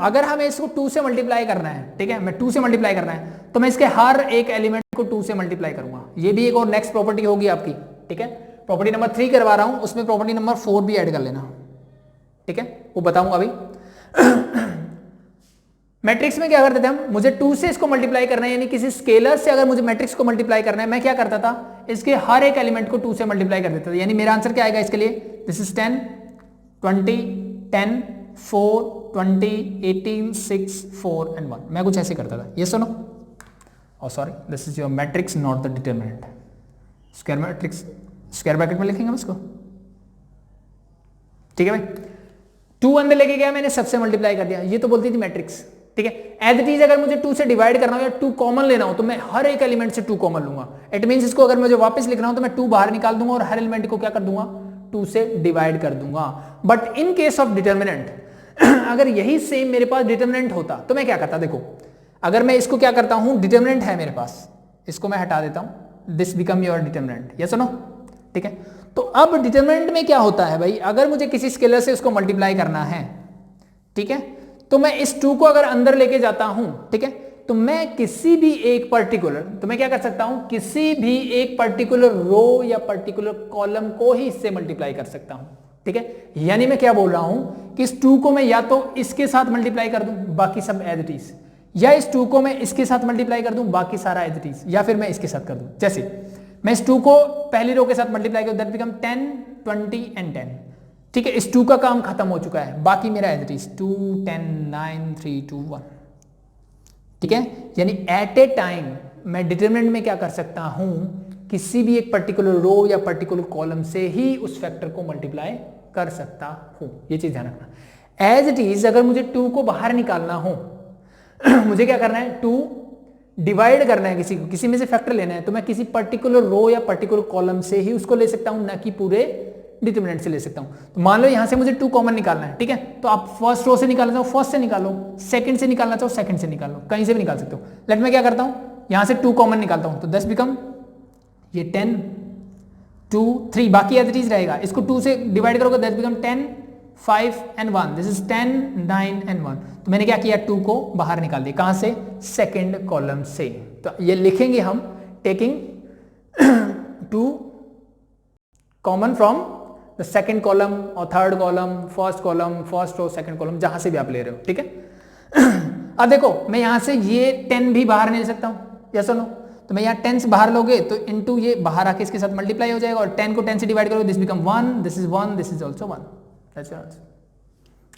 अगर हमें इसको 2 से मल्टीप्लाई करना है, ठीक है, मैं 2 से मल्टीप्लाई करना है तो मैं इसके हर एक एलिमेंट को 2 से मल्टीप्लाई करूंगा। ये भी एक और नेक्स्ट प्रॉपर्टी होगी आपकी। ठीक है, प्रॉपर्टी नंबर 3 करवा रहा हूं, उसमें प्रॉपर्टी नंबर 4 भी ऐड कर लेना। ठीक है, वो बताऊंगा अभी। मैट्रिक्स में क्या करते थे हम, मुझे 2 से इसको मल्टीप्लाई करना है, यानी किसी स्केलर से अगर मुझे मैट्रिक्स को मल्टीप्लाई करना है, मैं क्या करता था, इसके हर एक एलिमेंट को 2 से मल्टीप्लाई कर देता था। यानी मेरा आंसर क्या आएगा इसके लिए, दिस इज 10 20 10 4 20 18 6 4 and 1। मैं कुछ ऐसे करता था, ये सुनो, और sorry this is your matrix not the determinant. Square matrix square bracket में लिखेंगे हम इसको। ठीक है भाई, 2 अंदर लेके गया मैंने, सबसे मल्टीप्लाई कर दिया, ये तो बोलती थी मैट्रिक्स। ठीक है, एज इट इज अगर मुझे 2 से डिवाइड करना हो या 2 कॉमन लेना हो तो मैं हर एक एलिमेंट से 2 कॉमन लूंगा। इट मींस इसको अगर मुझे वापस लिखना हो तो मैं 2 बाहर निकाल दूंगा और हर एलिमेंट को क्या कर दूंगा, 2 से डिवाइड कर दूंगा। But in case of determinant अगर यही सेम मेरे पास डिटरमिनेंट होता तो मैं क्या करता, देखो अगर मैं इसको क्या करता हूं, डिटरमिनेंट है मेरे पास, इसको मैं हटा देता हूं, this become your determinant. Yes और नो? ठीक है, तो अब डिटरमिनेंट में क्या होता है भाई, अगर मुझे किसी स्केलर से उसको मल्टीप्लाई करना है, ठीक है, तो मैं इस 2 को अगर अंदर लेके जाता हूं, ठीक है, तो मैं किसी भी एक पर्टिकुलर, तो मैं क्या कर सकता हूं, किसी भी एक पर्टिकुलर रो या पर्टिकुलर कॉलम को ही इससे मल्टीप्लाई कर सकता हूं। ठीक है, यानी मैं क्या बोल रहा हूं कि इस 2 को मैं या तो इसके साथ मल्टीप्लाई कर दूं, बाकी सब एज इट इज, या इस 2 को मैं इसके साथ मल्टीप्लाई कर दूं, बाकी सारा एज इट इज, या फिर मैं इसके साथ कर दूं। जैसे मैं इस 2 को पहली रो के साथ मल्टीप्लाई करूं, दैट बिकम 10 20 and 10। ठीक है, इस 2 का काम खत्म हो चुका है, बाकी मेरा एज इट इज 2 10 9 3 2 1। ठीक है, यानी एट ए टाइम मैं डिटरमिनेंट में क्या कर सकता हूं, किसी भी एक पर्टिकुलर रो या पर्टिकुलर कॉलम से ही उस फैक्टर को मल्टीप्लाई कर सकता हूं। ये चीज ध्यान रखना। एज इट इज अगर मुझे 2 को बाहर निकालना हो मुझे क्या करना है, 2 डिवाइड करना है, किसी में से फैक्टर लेना है, तो मैं किसी पर्टिकुलर रो या पर्टिकुलर कॉलम से ही उसको ले सकता हूं, ना कि पूरे डिटरमिनेंट से ले सकता हूं। तो मान लो यहां से मुझे 2 कॉमन निकालना है, ठीक है, तो आप फर्स्ट रो से निकालना चाहो फर्स्ट से निकालो, सेकंड से निकालना चाहो सेकंड से निकालो, कहीं से भी निकाल सकते हो। लेट मैं क्या करता हूं, यहां से 2 कॉमन निकालता हूं, तो 10 बिकम ये 10 2 3, बाकी एज इट इज रहेगा। इसको 2 से डिवाइड करोगे, 10 become 10 5 and 1, this is 10 9 and 1। तो मैंने क्या किया, 2 को बाहर निकाल दिया, कहां से, सेकंड कॉलम से। तो ये लिखेंगे हम taking 2 common from the second column और third column, first row second column, जहां से भी आप ले रहे हो। ठीक है अब देखो मैं यहां से ये 10 भी बाहर नहीं ले सकता हूं, यस और नो? तो मैं यहाँ 10 से बाहर लोगे तो इनटू ये बाहर आके इसके साथ मल्टीप्लाई हो जाएगा, और 10 को 10 से डिवाइड करोगे, this become 1, this is 1, this is also 1, that's your answer.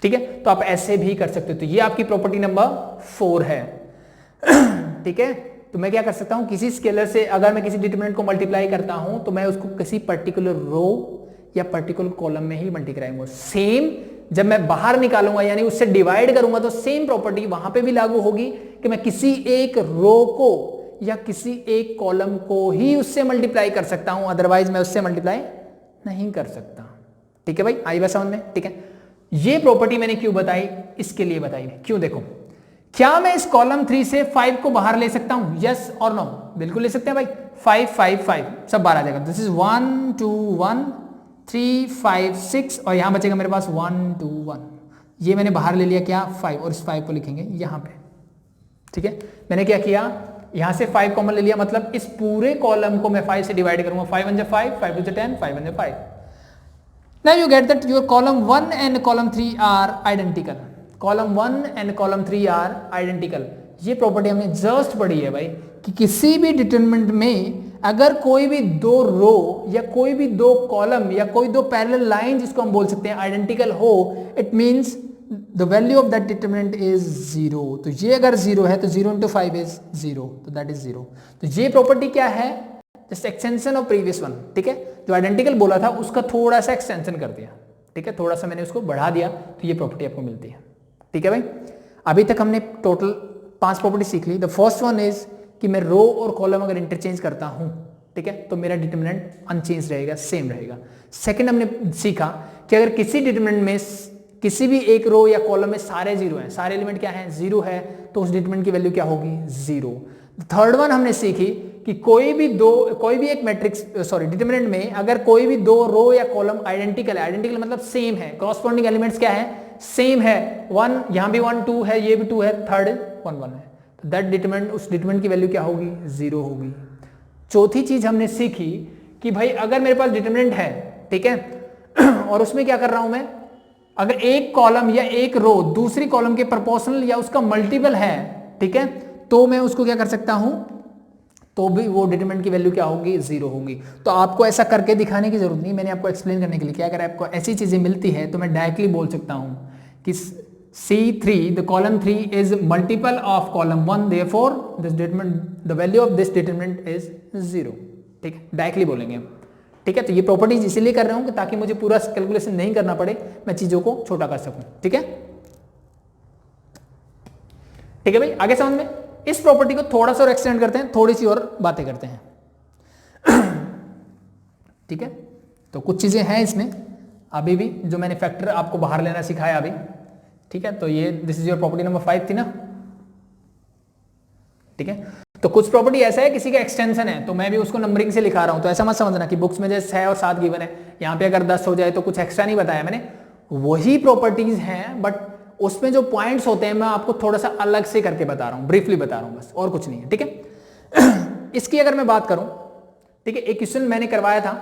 ठीक है, तो आप ऐसे भी कर सकते हो। तो ये आपकी प्रॉपर्टी नंबर 4 है। ठीक है, तो मैं क्या कर सकता हूं, किसी स्केलर से अगर मैं किसी डिटरमिनेंट को मल्टीप्लाई करता हूं तो मैं उसको किसी पर्टिकुलर रो या पर्टिकुलर कॉलम में ही मल्टीप्लाई करूंगा। सेम जब मैं बाहर निकालूंगा यानी उससे डिवाइड करूंगा तो सेम प्रॉपर्टी वहां पे भी लागू होगी कि मैं किसी एक रो को या किसी एक कॉलम को ही उससे मल्टीप्लाई कर सकता हूं, अदरवाइज मैं उससे मल्टीप्लाई नहीं कर सकता। ठीक है भाई, आई बात समझ में? ठीक है, ये प्रॉपर्टी मैंने क्यों बताई, इसके लिए बताई। क्यों, देखो, क्या मैं इस कॉलम 3 से 5 को बाहर ले सकता हूं, यस और नो? बिल्कुल ले सकते हैं भाई। 5 5 5 सब बाहर आ जाएगा। दिस इज 1 2 1 3 5 6 और यहां बचेगा मेरे पास 1 2 1। ये मैंने बाहर ले लिया क्या, 5, और इस 5 को लिखेंगे यहां पे। ठीक है, मैंने क्या किया, यहां से 5 कॉमन ले लिया, मतलब इस पूरे कॉलम को मैं 5 से डिवाइड करूंगा। 5 1 5, 5 2 10, 5 1 5। Now you get that your column 1 and column 3 are identical. Column 1 and column 3 are identical. ये प्रॉपर्टी हमने जस्ट पढ़ी है भाई कि किसी भी डिटरमिनेंट में अगर कोई भी दो रो या कोई भी दो कॉलम या कोई दो पैरेलल लाइन जिसको हम बोल सकते हैं आइडेंटिकल हो, it means the value of that determinant is 0। तो ये अगर 0 है तो 0 into 5 इज 0, तो दैट इज 0। तो ये प्रॉपर्टी क्या है, just extension of previous one. ठीक है, जो आइडेंटिकल बोला था उसका थोड़ा सा एक्सटेंशन कर दिया। ठीक है, थोड़ा सा मैंने उसको बढ़ा दिया, तो ये प्रॉपर्टी आपको मिलती है। ठीक है भाई, अभी तक हमने टोटल 5 प्रॉपर्टी सीख ली। द फर्स्ट वन इज कि मैं रो और कॉलम अगर इंटरचेंज करता हूं, ठीक है, तो मेरा डिटरमिनेंट अनचेंज रहेगा, सेम रहेगा। सेकंड हमने सीखा कि अगर किसी डिटरमिनेंट में किसी भी एक रो या कॉलम में सारे जीरो हैं, सारे एलिमेंट क्या हैं, जीरो है, तो उस डिटरमिनेंट की वैल्यू क्या होगी, 0। थर्ड वन हमने सीखी कि कोई भी एक मैट्रिक्स डिटरमिनेंट में अगर कोई भी दो रो या कॉलम आइडेंटिकल है, आइडेंटिकल मतलब सेम है, कॉरस्पॉन्डिंग एलिमेंट्स क्या है, सेम है, 1 यहां भी 1 2 है, ये भी 2 है, थर्ड 1 1 है, तो दैट डिटरमिनेंट, उस डिटरमिनेंट की वैल्यू क्या होगी, 0 होगी। चौथी चीज हमने सीखी कि भाई अगर मेरे पास डिटरमिनेंट है, ठीक है, और उसमें क्या कर रहा हूं मैं, अगर एक कॉलम या एक रो दूसरी कॉलम के प्रोपोर्शनल या उसका मल्टीपल है, ठीक है, तो मैं उसको क्या कर सकता हूं, तो भी वो डिटरमिनेंट की वैल्यू क्या होगी, 0 होगी। तो आपको ऐसा करके दिखाने की जरूरत नहीं, मैंने आपको एक्सप्लेन करने के लिए किया। अगर आपको ऐसी चीजें मिलती है तो मैं डायरेक्टली बोल सकता हूं कि C3 the column 3 is multiple of column 1, therefore this determinant, the value of this determinant is 0। ठीक है, डायरेक्टली बोलेंगे। ठीक है, तो ये प्रॉपर्टीज इसीलिए कर रहा हूं कि ताकि मुझे पूरा कैलकुलेशन नहीं करना पड़े, मैं चीजों को छोटा कर सकूं। ठीक है, ठीक है भाई, आगे समझ में। इस प्रॉपर्टी को थोड़ा सा और एक्सटेंड करते हैं, थोड़ी सी और बातें करते हैं। ठीक है, तो कुछ चीजें हैं इसमें अभी भी जो मैंने फैक्टर आपको बाहर लेना सिखाया अभी। ठीक है, तो ये this is your property number 5 थी ना। ठीक है, तो कुछ प्रॉपर्टी ऐसा है किसी का एक्सटेंशन है, तो मैं भी उसको नंबरिंग से लिखा रहा हूं, तो ऐसा मत समझना कि बुक्स में जैसे 6 और 7 गिवन है, यहां पे अगर 10 हो जाए तो कुछ एक्स्ट्रा नहीं बताया मैंने, वही प्रॉपर्टीज हैं, बट उसमें जो पॉइंट्स होते हैं मैं आपको थोड़ा सा अलग से करके बता रहा हूं, ब्रीफली बता रहा हूं बस, और कुछ नहीं है। ठीक है, इसकी अगर मैं बात करूं, ठीक है, एक क्वेश्चन मैंने करवाया था,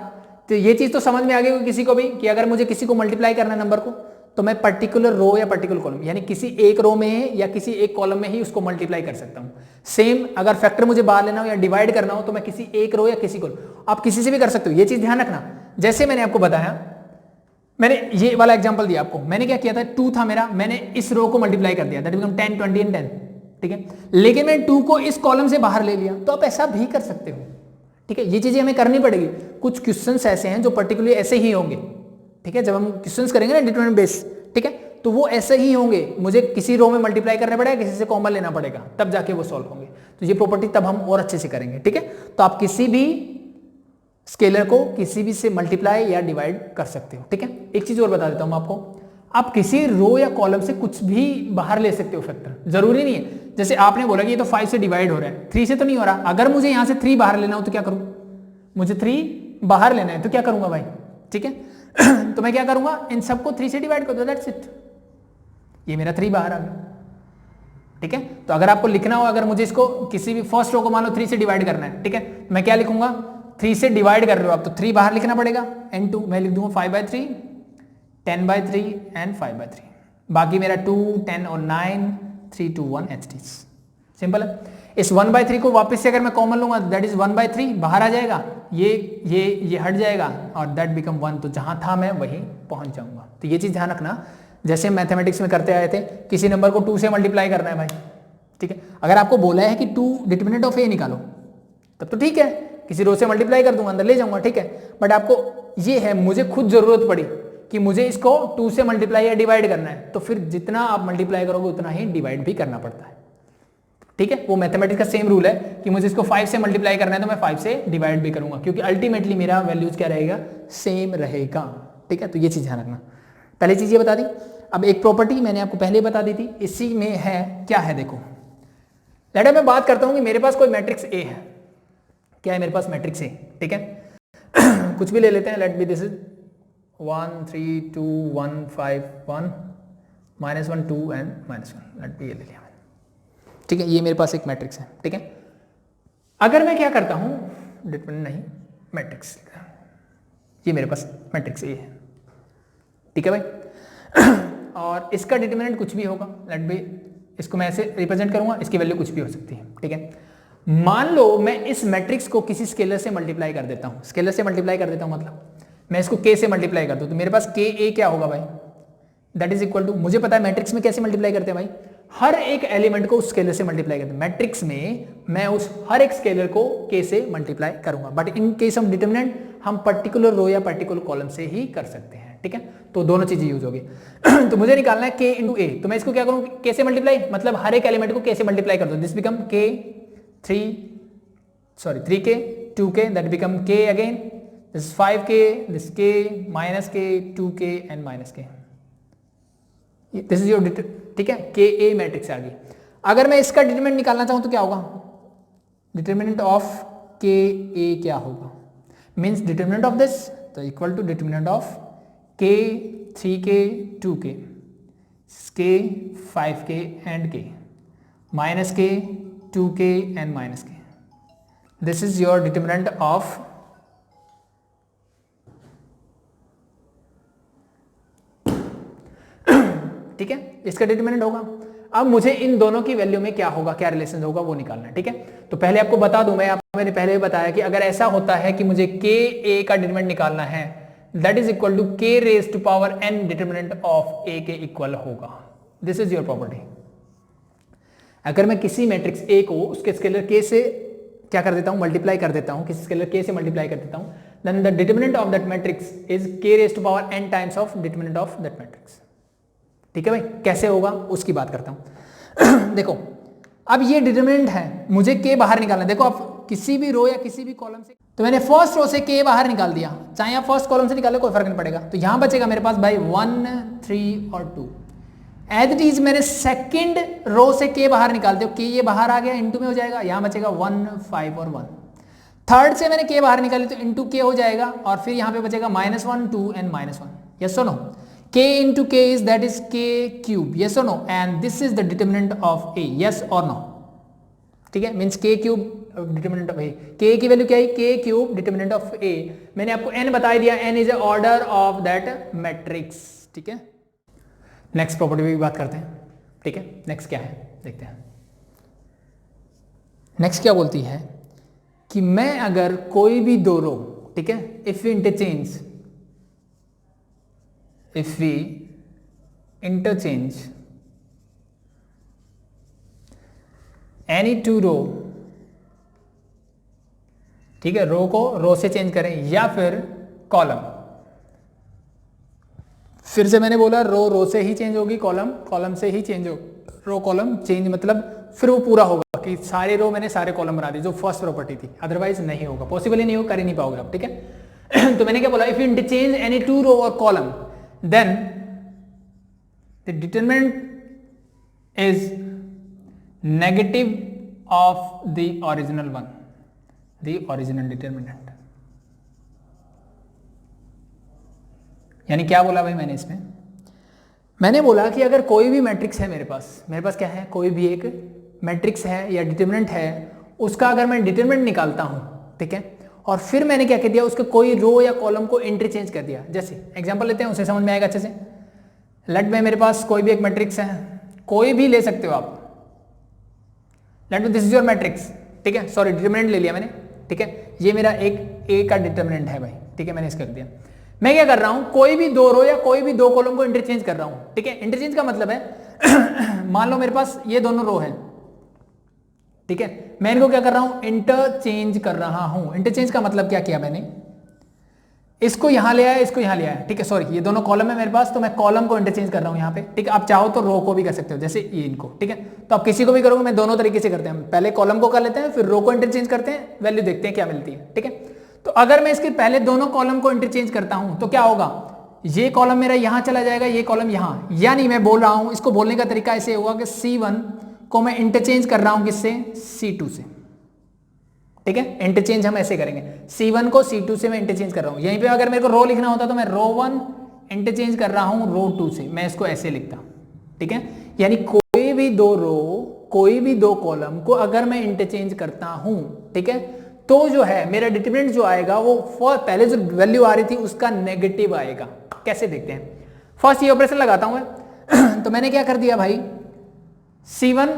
तो ये चीज तो समझ में आ गई होगी किसी को भी कि अगर मुझे किसी को मल्टीप्लाई करना है नंबर को, तो मैं पर्टिकुलर रो या पर्टिकुलर कॉलम यानी किसी एक रो में या किसी एक कॉलम में ही उसको मल्टीप्लाई कर सकता हूं। सेम अगर फैक्टर मुझे बाहर लेना हो या डिवाइड करना हो तो मैं किसी एक रो या किसी कॉलम, आप किसी से भी कर सकते हो, ये चीज ध्यान रखना। जैसे मैंने आपको बताया, मैंने ये वाला एग्जांपल दिया आपको, मैंने क्या किया था, 2 था मेरा, मैंने इस रो को मल्टीप्लाई कर दिया, दैट बिकम 10 20 एंड 10। ठीक है, लेकिन मैंने 2 को इस कॉलम से बाहर ले लिया, तो आप ऐसा भी कर सकते हो। ठीक है, ये चीजें हमें करनी पड़ेगी। कुछ क्वेश्चंस ऐसे हैं जो पर्टिकुलरली ऐसे ही होंगे। ठीक है, जब हम क्वेश्चंस करेंगे ना डिटरमिनेंट बेस, ठीक है, तो वो ऐसे ही होंगे, मुझे किसी रो में मल्टीप्लाई करना पड़ेगा, किसी से कॉमन लेना पड़ेगा, तब जाके वो सॉल्व होंगे। तो ये प्रॉपर्टी तब हम और अच्छे से करेंगे। ठीक है, तो आप किसी भी स्केलर को किसी भी से मल्टीप्लाई या डिवाइड कर सकते हो। ठीक है, एक चीज और बता देता हूं आपको, आप किसी रो या कॉलम से कुछ भी बाहर ले सकते हो फैक्टर, जरूरी नहीं है। जैसे आपने बोला कि ये तो 5 से डिवाइड हो रहा है, 3 से तो नहीं हो रहा, अगर मुझे यहां से 3 बाहर लेना हो तो क्या करूं, मुझे 3 बाहर लेना है तो क्या करूंगा भाई। ठीक है, तो मैं क्या करूंगा, इन सबको 3 से डिवाइड कर दो, दैट्स इट, ये मेरा 3 बाहर आ गया। ठीक है, तो अगर आपको लिखना हो, अगर मुझे इसको किसी भी फर्स्ट रो को मान लो 3 से डिवाइड करना है, ठीक है, मैं क्या लिखूंगा, 3 से डिवाइड कर रहे हो आप तो 3 बाहर लिखना पड़ेगा, n2 मैं लिख दूंगा 5/3, 10/3 एंड 5/3, बाकी मेरा 2 10 और 9 3 2 1 HTs, सिंपल है। इस 1/3 को वापस से अगर मैं कॉमन लूंगा दैट इज 1/3 बाहर आ जाएगा, ये हट जाएगा और दैट बिकम 1, तो जहां था मैं वहीं पहुंच जाऊंगा। तो ये चीज ध्यान रखना, जैसे मैथमेटिक्स में करते आए थे, किसी नंबर को 2 से मल्टीप्लाई करना है भाई, ठीक है। अगर आपको बोला है कि 2 डिटरमिनेंट ऑफ ए निकालो तब तो ठीक है, किसी रो से मल्टीप्लाई कर दूंगा, अंदर ले जाऊंगा, ठीक है। बट आपको ये है, मुझे खुद जरूरत पड़ी कि मुझे इसको 2 से मल्टीप्लाई या डिवाइड करना है, तो फिर जितना आप मल्टीप्लाई करोगे उतना ही डिवाइड भी करना पड़ता है, ठीक है। वो मैथमेटिक्स का सेम रूल है कि मुझे इसको 5 से मल्टीप्लाई करना है तो मैं 5 से डिवाइड भी करूंगा, क्योंकि अल्टीमेटली मेरा वैल्यूज क्या रहेगा, सेम रहेगा, ठीक है। तो ये चीज ध्यान रखना, पहली चीज ये बता दी। अब एक प्रॉपर्टी मैंने आपको पहले बता दी थी, इसी में है, क्या है देखो, लेट मैं बात करता हूं कि मेरे पास कोई मैट्रिक्स ए है, क्या है मेरे पास मैट्रिक्स ए, ठीक है। कुछ भी ले लेते हैं, let be this is 1 3 2 1 5 1 -1 2 and -1, let be ये ले लिया, ठीक है। ये मेरे पास एक मैट्रिक्स है, ठीक है। अगर मैं क्या करता हूं, डिटरमिनेंट नहीं, मैट्रिक्स, ये मेरे पास मैट्रिक्स ए है, ठीक है भाई। और इसका डिटरमिनेंट कुछ भी होगा, लेट बी, इसको मैं ऐसे रिप्रेजेंट करूंगा, इसकी वैल्यू कुछ भी हो सकती है, ठीक है। मान लो मैं इस मैट्रिक्स को किसी स्केलर से मल्टीप्लाई कर देता हूं, स्केलर से मल्टीप्लाई कर देता हूं मतलब मैं इसको k से मल्टीप्लाई कर दूं, तो मेरे पास k a क्या होगा भाई, दैट इज इक्वल टू, मुझे पता है मैट्रिक्स में कैसे मल्टीप्लाई करते हैं भाई, हर एक एलिमेंट को उस स्केलर से मल्टीप्लाई करते हैं। मैट्रिक्स में मैं उस हर एक स्केलर को k से मल्टीप्लाई करूंगा, but in case of determinant हम पर्टिकुलर रो या पर्टिकुलर कॉलम से ही कर सकते हैं, ठीक है। तो दोनों चीजें यूज होगी। तो मुझे निकालना है k इंटू ए, तो मैं इसको क्या करूं, k से मल्टीप्लाई, मतलब हर एक एलिमेंट को k से मल्टीप्लाई कर दो, this become k 3k 2k, that become k again, this is 5k, this k minus k 2k and minus k, this is your, ठीक है, k a मैट्रिक्स आ गई। अगर मैं इसका डिटरमिनेंट निकालना चाहूं तो क्या होगा, डिटरमिनेंट ऑफ k a क्या होगा, मींस डिटरमिनेंट ऑफ दिस तो equal to determinant of k 3k 2k k 5k and k minus k 2k and minus k, this is your determinant of ठीक है, इसका डिटरमिनेंट होगा। अब मुझे इन दोनों की वैल्यू में क्या होगा, क्या रिलेशन होगा वो निकालना है, ठीक है। तो पहले आपको बता दूं, मैंने पहले बताया कि अगर ऐसा होता है कि मुझे k a का डिटरमिनेंट निकालना है, that is equal to k raise to power n determinant of a के इक्वल होगा, दिस इज योर प्रॉपर्टी। अगर मैं किसी मैट्रिक्स A को उसके स्केलर k से क्या कर देता हूं, मल्टीप्लाई कर देता हूं, किसी स्केलर k से मल्टीप्लाई कर देता हूं, then the determinant of that matrix is k raise to power n times of determinant of that matrix, ठीक है भाई। कैसे होगा उसकी बात करता हूं। देखो अब ये डिटरमिनेंट है, मुझे k बाहर निकालना है। देखो आप किसी भी रो या किसी भी कॉलम से, तो मैंने फर्स्ट रो से k बाहर निकाल दिया, चाहे आप फर्स्ट कॉलम से निकाले कोई फर्क नहीं पड़ेगा। तो यहां बचेगा मेरे पास भाई 1 3 और 2, एज इट इज मैंने सेकंड रो से k बाहर निकाल दिया, k ये बाहर आ गया, इनटू में हो जाएगा, यहां बचेगा 1 5 और 1। थर्ड से मैंने k बाहर निकाली तो इनटू k हो जाएगा, और फिर यहां पे बचेगा -1 2 एंड -1, यस और no, k into k is that is k cube, yes or no, and this is the determinant of a, yes or no, ठीक है, means k cube determinant of a, k की value क्या है, k cube determinant of a। मैंने आपको n बता दिया, n is a order of that matrix, ठीक है। नेक्स्ट प्रॉपर्टी पे भी बात करते हैं, ठीक है। नेक्स्ट क्या है देखते हैं। नेक्स्ट क्या बोलती है कि मैं अगर कोई भी दो रो, ठीक है, if we interchange any two row, ठीक है, रो को रो से चेंज करें या फिर कॉलम, फिर से मैंने बोला रो से ही चेंज होगी, कॉलम से ही चेंज हो, रो कॉलम चेंज मतलब फिर वो पूरा होगा कि सारे रो मैंने सारे कॉलम बना दिए, जो फर्स्ट प्रॉपर्टी थी, अदरवाइज नहीं होगा, पॉसिबल ही नहीं होगा, कर ही नहीं पाओगे आप, ठीक है। तो मैंने क्या बोला, if you interchange any two row और column then the determinant is negative of the original one, the original determinant। यानी क्या बोला भाई मैंने इसमें, मैंने बोला कि अगर कोई भी मैट्रिक्स है मेरे पास क्या है, कोई भी एक मैट्रिक्स है या डिटरमिनेंट है, उसका अगर मैं डिटरमिनेंट निकालता हूं, ठीक है, और फिर मैंने क्या कर दिया, उसके कोई रो या कॉलम को इंटरचेंज कर दिया। जैसे एग्जांपल लेते हैं, उसे समझ में आएगा अच्छे से। लेट में मेरे पास कोई भी एक मैट्रिक्स है, कोई भी ले सकते हो आप, let me, this is your matrix, ठीक है, सॉरी डिटरमिनेंट ले लिया मैंने, ठीक है, ये मेरा एक ए का डिटरमिनेंट है भाई, ठीक है, मैंने इसका कर दिया। मैं क्या कर रहा हूं, कोई भी दो रो या कोई भी दो कॉलम को इंटरचेंज कर रहा हूं, ठीक है। इंटरचेंज का मतलब है मान लो मेरे पास ये दोनों रो है, ठीक है, मैं इनको क्या कर रहा हूं, इंटरचेंज कर रहा हूं। इंटरचेंज का मतलब क्या किया मैंने, इसको यहां ले आया, इसको यहां ले आया, ठीक है, सॉरी ये दोनों कॉलम है मेरे पास, तो मैं कॉलम को इंटरचेंज कर रहा हूं यहां पे, ठीक है। आप चाहो तो रो को भी कर सकते हो, जैसे ये इनको, ठीक है, तो आप किसी को भी करोगे, मैं दोनों तरीके से करते हैं, पहले कॉलम को कर लेते हैं, फिर रो को इंटरचेंज करते हैं, वैल्यू देखते हैं क्या मिलती है, ठीक है। तो अगर मैं इसके पहले दोनों कॉलम को इंटरचेंज करता हूं तो क्या होगा, ये कॉलम मेरा यहां चला जाएगा, ये कॉलम यहां, यानी मैं बोल रहा हूं, इसको बोलने का तरीका ऐसे होगा कि C1 को मैं इंटरचेंज कर रहा हूं किससे, C2 से, ठीक है। इंटरचेंज हम ऐसे करेंगे, C1 को C2 से मैं इंटरचेंज कर रहा हूं। यहीं पे अगर मेरे को रो लिखना होता तो मैं रो 1 इंटरचेंज कर रहा हूं रो 2 से, मैं इसको ऐसे लिखता, ठीक है। यानी कोई भी दो रो, कोई भी दो कॉलम को अगर मैं इंटरचेंज करता हूं, ठीक है, तो जो है मेरा डिटरमिनेंट जो आएगा वो पहले जो वैल्यू आ रही थी उसका नेगेटिव आएगा। कैसे देखते हैं, फर्स्ट ये ऑपरेशन लगाता हूं मैं तो मैंने क्या कर दिया भाई, C1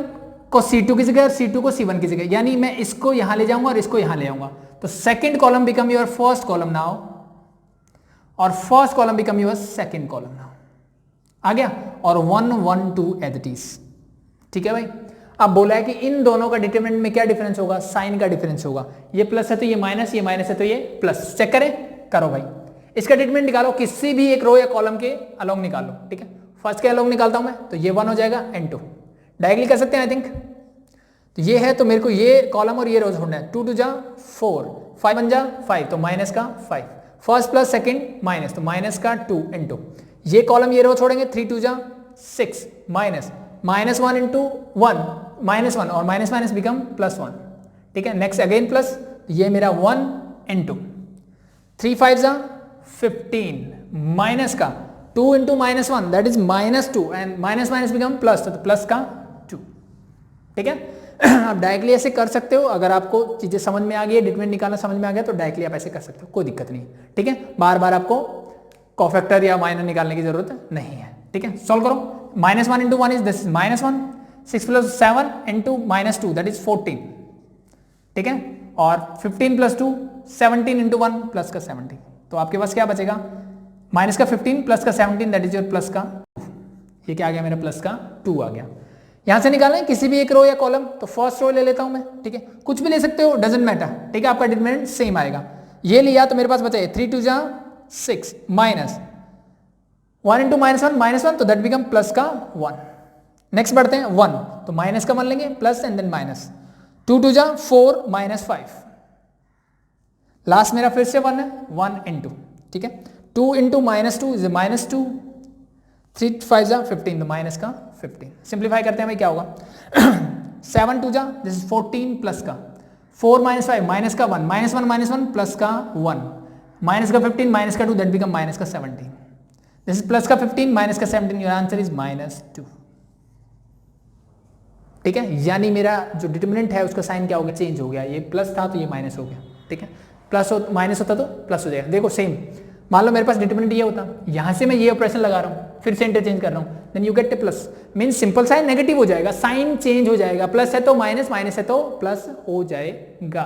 को C2 की जगह और C2 को C1 की जगह, यानी मैं इसको यहां ले जाऊंगा और इसको यहां ले आऊंगा, तो second column become your first column now और first column become your second column now, आ गया, और 1 1 2 एज इट इज, ठीक है भाई। अब बोला है कि इन दोनों का डिटरमिनेंट में क्या डिफरेंस होगा, साइन का डिफरेंस होगा, ये प्लस है तो ये माइनस, ये माइनस है तो ये प्लस, चेक करें, करो भाई, इसका डिटरमिनेंट निकालो, किसी भी एक रो या कॉलम के अलोंग निकालो, ठीक है। फर्स्ट के अलोंग निकालता हूं मैं, तो ये 1 हो जाएगा एंड 2, डायरेक्टली कर सकते हैं आई थिंक, तो ये है, तो मेरे को ये कॉलम और ये रो ढूंढना है, 2 2 जा 4, 5 1 जा 5, तो माइनस का 5, फर्स्ट प्लस सेकंड माइनस, तो माइनस का 2 इंटू ये कॉलम ये रो छोड़ेंगे, 3 2 जा 6 माइनस, माइनस 1 इंटू 1 माइनस 1 और माइनस माइनस बिकम प्लस 1, ठीक है। नेक्स्ट अगेन प्लस, ये मेरा 1 इंटू 3 5 जा 15 माइनस का 2 into minus 1 that is minus 2 and minus minus become plus, तो प्लस का 2, ठीक है। आप डायरेक्टली ऐसे कर सकते हो, अगर आपको चीजें समझ में आ गई, डिटरमिनेंट निकालना समझ में आ गया तो डायरेक्टली आप ऐसे कर सकते हो, कोई दिक्कत नहीं, ठीक है। बार बार आपको कोफैक्टर या माइनर निकालने की जरूरत नहीं है, ठीक है। सॉल्व करो, minus 1 into 1 is this minus 1, 6 plus 7 into minus 2 that is 14, ठीक है, और 15 प्लस 2 17 इंटू 1 प्लस का 17, तो आपके पास क्या बचेगा, माइनस का 15 प्लस का 17 दैट इज योर प्लस का 2, ये क्या आ गया मेरा प्लस का 2 आ गया। यहां से निकालें किसी भी एक रो या कॉलम, तो फर्स्ट रो ले लेता हूं मैं, ठीक है, कुछ भी ले सकते हो, डजंट मैटर, ठीक है, आपका डिटरमिनेंट सेम आएगा। ये लिया तो मेरे पास बचा 3 2 जा 6 माइनस 1 इंटू माइनस 1 तो दैट बिकम प्लस का 1। नेक्स्ट बढ़ते हैं 1, तो माइनस का 1 लेंगे प्लस एंड देन माइनस, 2 2 जा 4 माइनस 5, लास्ट मेरा फिर से 1 है, 1 इंटू, ठीक है, 2 इंटू माइनस 2 इज माइनस 2, 3 5 जा 15 तो माइनस का 15, सिंप्लीफाई करते हैं भाई क्या होगा 7 2 जा दिस इज 14 प्लस का 4 माइनस 5 माइनस का 1 माइनस 1 प्लस का 1 माइनस का 15 माइनस का 2 दैट बिकम माइनस का 17, दिस इज प्लस का 15 माइनस का 17, योर आंसर इज माइनस 2, ठीक है। यानी मेरा जो डिटरमिनेंट है उसका साइन क्या हो गया, चेंज हो गया, ये प्लस था तो ये माइनस हो गया, ठीक है, प्लस हो माइनस होता तो प्लस हो जाएगा। देखो सेम, मान लो मेरे पास डिटरमिनेंट ये होता, यहां से मैं ये ऑपरेशन लगा रहा हूं, फिर से इंटरचेंज कर रहा हूं, then you get a plus, mean simple sign negative हो जाएगा, साइन चेंज हो जाएगा, प्लस है तो माइनस, माइनस है तो प्लस हो जाएगा,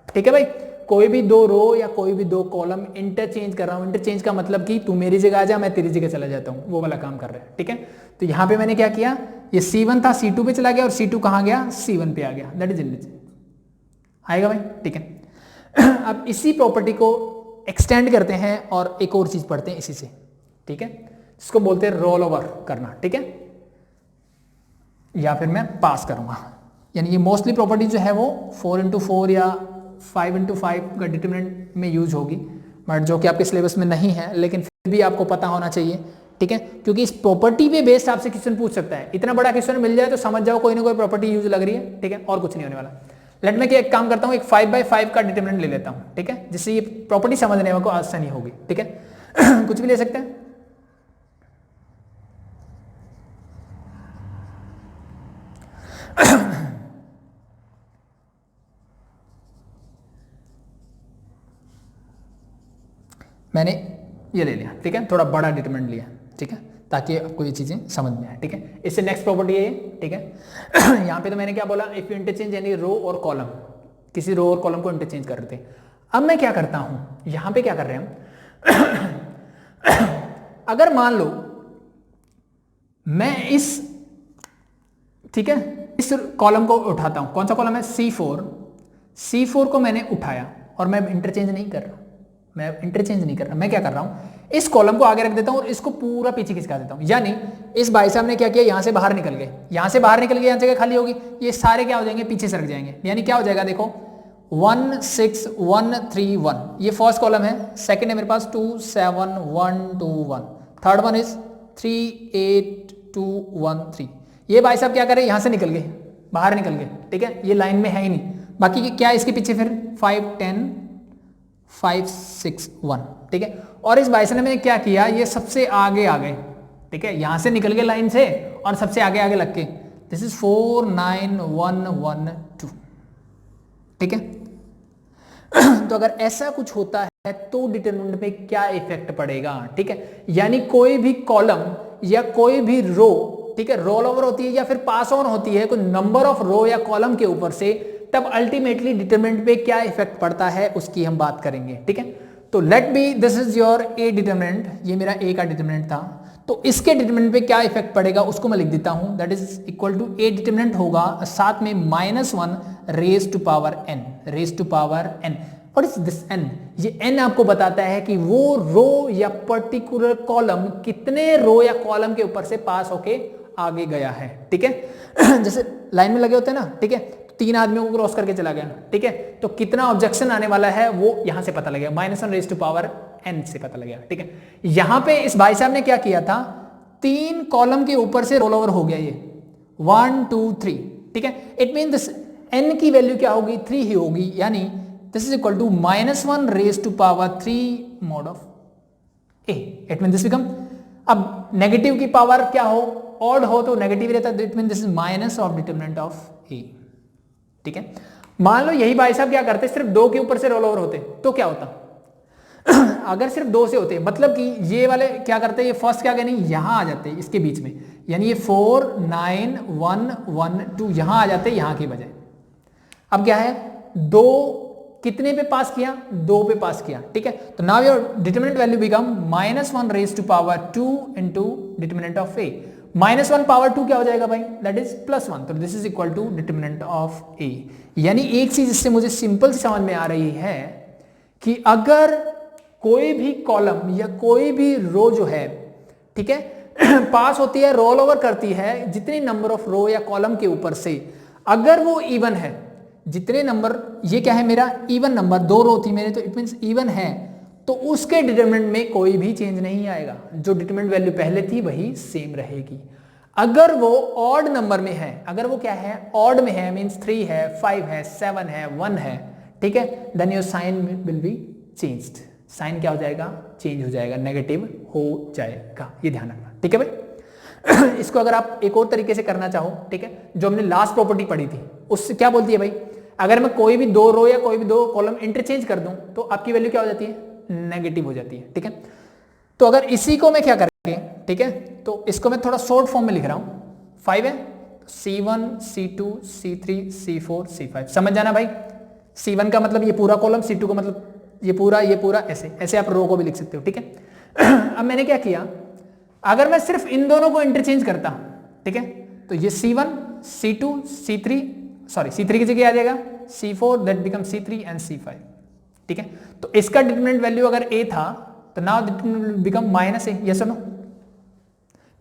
ठीक है भाई। कोई भी दो रो या कोई भी दो कॉलम इंटरचेंज कर रहा हूं, इंटरचेंज का मतलब कि तू मेरी जगह आ जा, मैं तेरी जगह चला जाता हूं, वो वाला काम कर रहा है, ठीक है। तो यहां पे मैंने क्या किया, ये C1 था C2 पे चला गया और C2 कहां गया, C1 पे आ गया, दैट इज इंटरचेंज, आएगा भाई, ठीक है। अब इसी प्रॉपर्टी को एक्सटेंड करते हैं और एक और चीज पढ़ते हैं इसी से, ठीक है, इसको बोलते हैं रोल ओवर करना, ठीक है, या फिर मैं पास करूंगा, यानी ये मोस्टली प्रॉपर्टी जो है वो 4 इंटू 4 या 5 इंटू 5 का डिटरमिनेंट में यूज होगी, बट जो कि आपके सिलेबस में नहीं है, लेकिन फिर भी आपको पता होना चाहिए, ठीक है, क्योंकि इस प्रॉपर्टी पे बेस्ड आपसे क्वेश्चन पूछ सकता है, इतना बड़ा क्वेश्चन मिल जाए तो समझ जाओ कोई ना कोई प्रॉपर्टी यूज लग रही है, ठीक है, और कुछ नहीं होने वाला। लेट में एक काम करता हूं, एक 5/5 का डिटरमिनेंट ले लेता हूं, ठीक है, जिससे ये प्रॉपर्टी समझने को आसानी होगी, ठीक है। कुछ भी ले सकते हैं, मैंने ये ले लिया, ठीक है, थोड़ा बड़ा डिटरमिनेंट लिया, ठीक है, ताकि आपको ये चीजें समझ में आए, ठीक है। इससे नेक्स्ट प्रॉपर्टी है ये, ठीक है। यहाँ पे तो मैंने क्या बोला, इफ यू इंटरचेंज यानी रो और कॉलम, किसी रो और कॉलम को इंटरचेंज कर रहे थे। अब मैं क्या करता हूं, यहां पे क्या कर रहे हैं हम अगर मान लो मैं इस, ठीक है, इस कॉलम को उठाता हूं, कौन सा कॉलम है, C4 को मैंने उठाया और मैं इंटरचेंज नहीं कर रहा, मैं क्या कर रहा हूं, इस कॉलम को आगे रख देता हूं और इसको पूरा पीछे खिसका देता हूं। यानी इस भाई साहब ने क्या किया, यहां से बाहर निकल गए, यहां जगह खाली होगी, ये सारे क्या हो जाएंगे, पीछे सरक जाएंगे। यानी क्या हो जाएगा, देखो 1 6 1 3 1, ये फर्स्ट कॉलम है। सेकंड है मेरे पास 2 7 1 2 1, थर्ड वन इज 3 8 2 1 3। ये भाई साहब क्या करें, यहां से निकल गए, बाहर निकल गए, ठीक है, ये लाइन में है ही नहीं। बाकी क्या है इसके पीछे, फिर 5 10 5 6 1, ठीक है। और इस भाई साहब ने क्या किया, ये सबसे आगे आ गए, ठीक है, यहां से निकल गए लाइन से और सबसे आगे आगे लग के, दिस इज 4 9 1 1 2, ठीक है। तो अगर ऐसा कुछ होता है तो डिटरमिनेंट पे क्या इफेक्ट पड़ेगा, ठीक है। यानी कोई भी कॉलम या कोई भी रो, ठीक है, रोल ओवर होती है या फिर पास ऑन होती है कोई नंबर ऑफ रो या कॉलम के ऊपर से, तब अल्टीमेटली डिटरमिनेंट पे क्या इफेक्ट पड़ता है उसकी हम बात करेंगे, ठीक है। तो let be this is your A determinant, ये मेरा ए का डिटरमिनेंट था, तो इसके डिटरमिनेंट पे क्या इफेक्ट पड़ेगा उसको मैं लिख देता हूं, that is equal to A determinant होगा साथ में -1 रेज टू पावर n। और इस दिस n, ये n आपको बताता है कि वो रो या पर्टिकुलर कॉलम कितने रो या कॉलम के ऊपर से पास होके आगे गया है, ठीक है। जैसे लाइन में लगे होते हैं ना, ठीक है, 3 आदमियों को क्रॉस करके चला गया, ठीक है, तो कितना ऑब्जेक्शन आने वाला है वो यहां से पता लगेगा, -1 रेज टू पावर n से पता लगेगा, ठीक है। यहां पे इस भाई साहब ने क्या किया था, 3 कॉलम के ऊपर से रोल ओवर हो गया, ये 1 2 3, ठीक है। इट मीन दिस n की वैल्यू क्या होगी, 3 ही होगी, यानी this is equal to -1 raise to power 3 mod of a। It mean this become, अब नेगेटिव की पावर क्या हो, ऑड हो तो नेगेटिव रहता है, it mean this is minus of determinant of a, ठीक है। मान लो यही भाई साहब क्या करते, सिर्फ 2 के ऊपर से रोल ओवर होते तो क्या होता अगर सिर्फ 2 से होते, मतलब कि ये वाले क्या करते, ये फर्स्ट क्या कहने यहां आ जाते इसके बीच में, यानी ये 4 9 1 1 2 यहां आ जाते यहां की बजाय। अब क्या है, 2 कितने पे पास किया, 2 पे पास किया, ठीक है। तो now your determinant value become -1 raise to power 2 into determinant of a। -1 power 2 क्या हो जाएगा भाई, दैट इज +1, तो this is equal to determinant of a। यानी एक चीज इससे मुझे सिंपल समझ में आ रही है कि अगर कोई भी कॉलम या कोई भी रो जो है, ठीक है, पास होती है, रोल ओवर करती है जितने नंबर ऑफ रो या कॉलम के ऊपर से, अगर वो इवन है, जितने नंबर, ये क्या है मेरा इवन नंबर, 2 रो थी मेरे, तो इट मींस इवन है, तो उसके डिटरमिनेंट में कोई भी चेंज नहीं आएगा, जो डिटरमिनेंट वैल्यू पहले थी वही सेम रहेगी। अगर वो ऑड नंबर में है, अगर वो क्या है, ऑड में है, मींस 3 है 5 है 7 है 1 है, ठीक है, then your sign will be changed, sign क्या हो जाएगा, चेंज हो जाएगा, नेगेटिव हो जाएगा, ये ध्यान रखना, ठीक है भाई। इसको अगर आप एक और तरीके से करना चाहो, ठीक है, जो हमने लास्ट प्रॉपर्टी पढ़ी थी उससे क्या बोलती है भाई, अगर मैं कोई भी 2 रो या कोई भी 2 कॉलम इंटरचेंज कर दूं तो आपकी वैल्यू क्या हो जाती है, नेगेटिव हो जाती है, ठीक है। तो अगर इसी को मैं क्या करेंगे, ठीक है, तो इसको मैं थोड़ा शॉर्ट फॉर्म में लिख रहा हूं, 5 है, C1 C2 C3 C4 C5, समझ जाना भाई। C1 का मतलब ये पूरा कॉलम, C2 का मतलब ये पूरा, ऐसे ऐसे आप रो को भी लिख सकते हो, ठीक है। अब मैंने क्या किया, अगर मैं सिर्फ इन दोनों को इंटरचेंज करता हूं, ठीक है, तो ये C1 C2 C3 की जगह आ जाएगा C4, that become C3 and C5, ठीक है। तो इसका डिटरमिनेंट वैल्यू अगर a था तो now determinant become -a, yes और नो।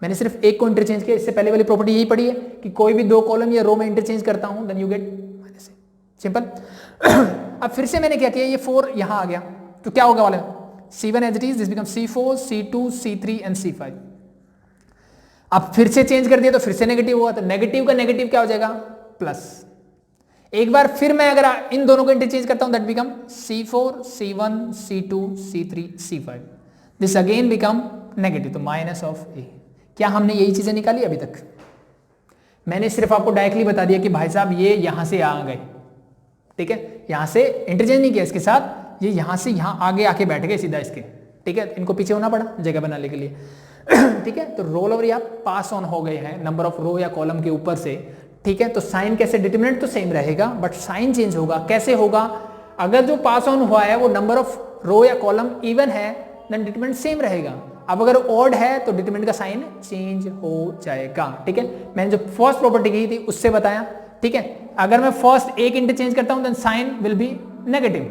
मैंने सिर्फ एक को इंटरचेंज किया, इससे पहले वाली प्रॉपर्टी यही पढ़ी है कि कोई भी 2 कॉलम या रो में इंटरचेंज करता हूं then you get -a, simple. अब फिर से मैंने क्या किया, ये 4 यहां आ गया, तो क्या होगा वाले, C1 as it is, this become C4 C2 C3 and C5। अब फिर से चेंज कर दिया तो फिर से नेगेटिव हुआ, तो नेगेटिव का नेगेटिव क्या हो जाएगा, प्लस। एक बार फिर मैं अगर इन दोनों को इंटरचेंज करता हूं that become C4 C1 C2 C3 C5, this again become negative, तो -a। क्या हमने यही चीजें निकाली अभी तक, मैंने सिर्फ आपको डायरेक्टली बता दिया कि भाई साहब ये यहां से आ गए, ठीक है, यहां से इंटरचेंज नहीं किया इसके साथ, ये यहां से यहां आगे आके बैठ गए सीधा इसके, ठीक है, इनको पीछे होना पड़ा जगह बनाने के लिए। ठीक है, तो रोल ओवर या पास ऑन हो गए हैं नंबर ऑफ रो या कॉलम के ऊपर से, ठीक है। तो साइन कैसे, डिटरमिनेंट तो सेम रहेगा बट साइन चेंज होगा। कैसे होगा, अगर जो पास ऑन हुआ है वो नंबर ऑफ रो या कॉलम इवन है देन डिटरमिनेंट सेम रहेगा। अब अगर ऑड है तो डिटरमिनेंट का साइन चेंज हो जाएगा, ठीक है। मैंने जो फर्स्ट प्रॉपर्टी की थी उससे बताया, ठीक है। अगर मैं फर्स्ट एक इंटरचेंज करता हूं then sign will be negative,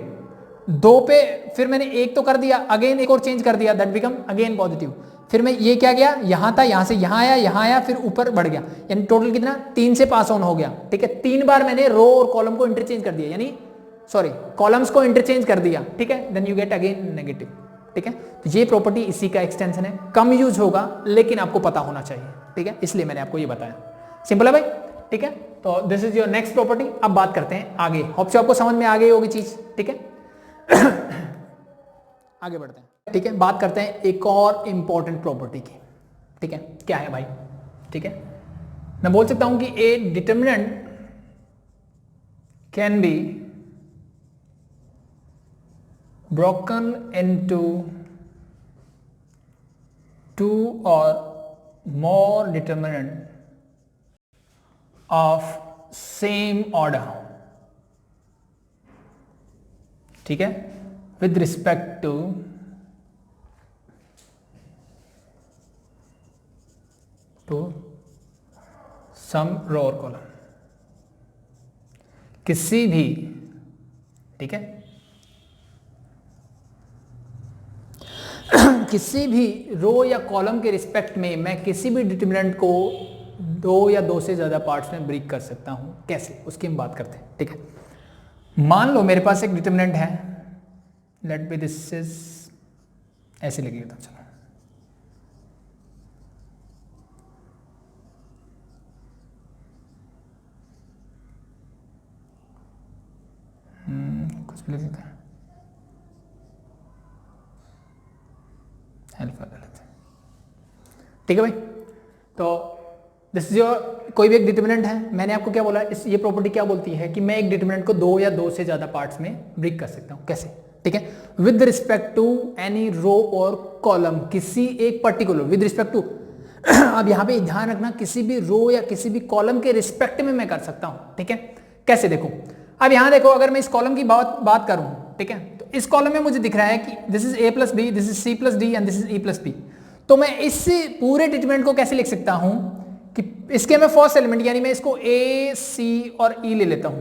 2 पे फिर मैंने एक तो कर दिया, अगेन एक और चेंज कर दिया, दैट बिकम अगेन पॉजिटिव। फिर मैं ये क्या गया, यहां था, यहां से यहां आया, यहां आया, फिर ऊपर बढ़ गया, यानी टोटल कितना 3 से पास ऑन हो गया, ठीक है। 3 बार मैंने रो और कॉलम को इंटरचेंज कर दिया, यानी सॉरी कॉलम्स को इंटरचेंज कर दिया, ठीक है। Then you get again negative, ठीक है। तो ये प्रॉपर्टी इसी का एक्सटेंशन है, कम यूज होगा लेकिन आपको पता होना चाहिए, ठीक है, इसलिए मैंने आपको ये बताया। सिंपल है भाई, ठीक है। तो this is your next property. अब बात करते हैं आगे, होप सो आपको समझ में आ गई होगी चीज, ठीक है। आगे बढ़ते हैं, ठीक है। बात करते हैं एक और इंपॉर्टेंट प्रॉपर्टी की, ठीक है। क्या है भाई, ठीक है। मैं बोल सकता हूं कि a determinant can be broken into 2 or more determinant of same order, ठीक है, with respect to some row or column। किसी भी, ठीक है, किसी भी रो या कॉलम के रिस्पेक्ट में मैं किसी भी डिटरमिनेंट को 2 या 2 से ज्यादा पार्ट्स में ब्रेक कर सकता हूं। कैसे, उसकी हम बात करते हैं, ठीक है। मान लो मेरे पास एक डिटरमिनेंट है, लेट बी दिस इज, ऐसे लिख लेता हूं, चलो कुछ भी लिख लेते हैं, अल्फा ले लेते हैं, ठीक है भाई। तो दिस इज योर, कोई भी एक डिटरमिनेंट है, मैंने आपको क्या बोला, इस ये प्रॉपर्टी क्या बोलती है कि मैं एक डिटरमिनेंट को 2 या 2 से ज्यादा पार्ट्स में ब्रेक कर सकता हूं। कैसे, ठीक है, with respect to any row और कॉलम, किसी एक पर्टिकुलर, विद रिस्पेक्ट टू अब यहां पे ध्यान रखना, किसी भी रो या किसी भी कॉलम के रिस्पेक्ट में मैं कर सकता हूं, ठीक है। कैसे, देखो अब यहां देखो, अगर मैं इस कॉलम की बात करूं, ठीक है, तो इस कॉलम में मुझे दिख रहा है कि this is a plus B, this is c plus D and this is e plus B. तो मैं इस पूरे डिटरमिनेंट को कैसे लिख सकता हूं कि इसके मैं फर्स्ट एलिमेंट यानी मैं इसको a, c और e ले लेता हूं,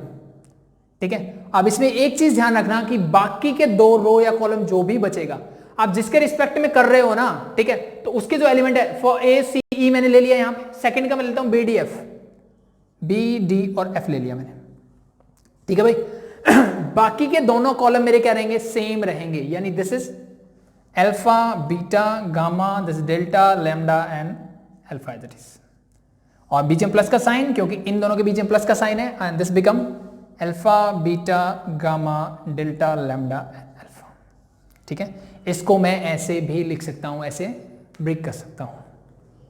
ठीक है। अब इसमें एक चीज ध्यान रखना कि बाकी के 2 रो या कॉलम जो भी बचेगा, आप जिसके रिस्पेक्ट में कर रहे हो ना, ठीक है, तो उसके जो एलिमेंट है फॉर a, c, e मैंने ले लिया, यहां पे सेकंड का मैं लेता हूं b, d, f, b, d और f ले लिया मैंने, ठीक है भाई। बाकी के दोनों कॉलम मेरे क्या रहेंगे, सेम रहेंगे, यानी this is alpha, beta, gamma, this delta, lambda and alpha as it is, और बीच में प्लस का साइन, क्योंकि इन दोनों के बीच में प्लस का साइन है, and this become alpha, beta, gamma, delta, lambda and alpha, ठीक है। इसको मैं ऐसे भी लिख सकता हूं, ऐसे ब्रेक कर सकता हूं,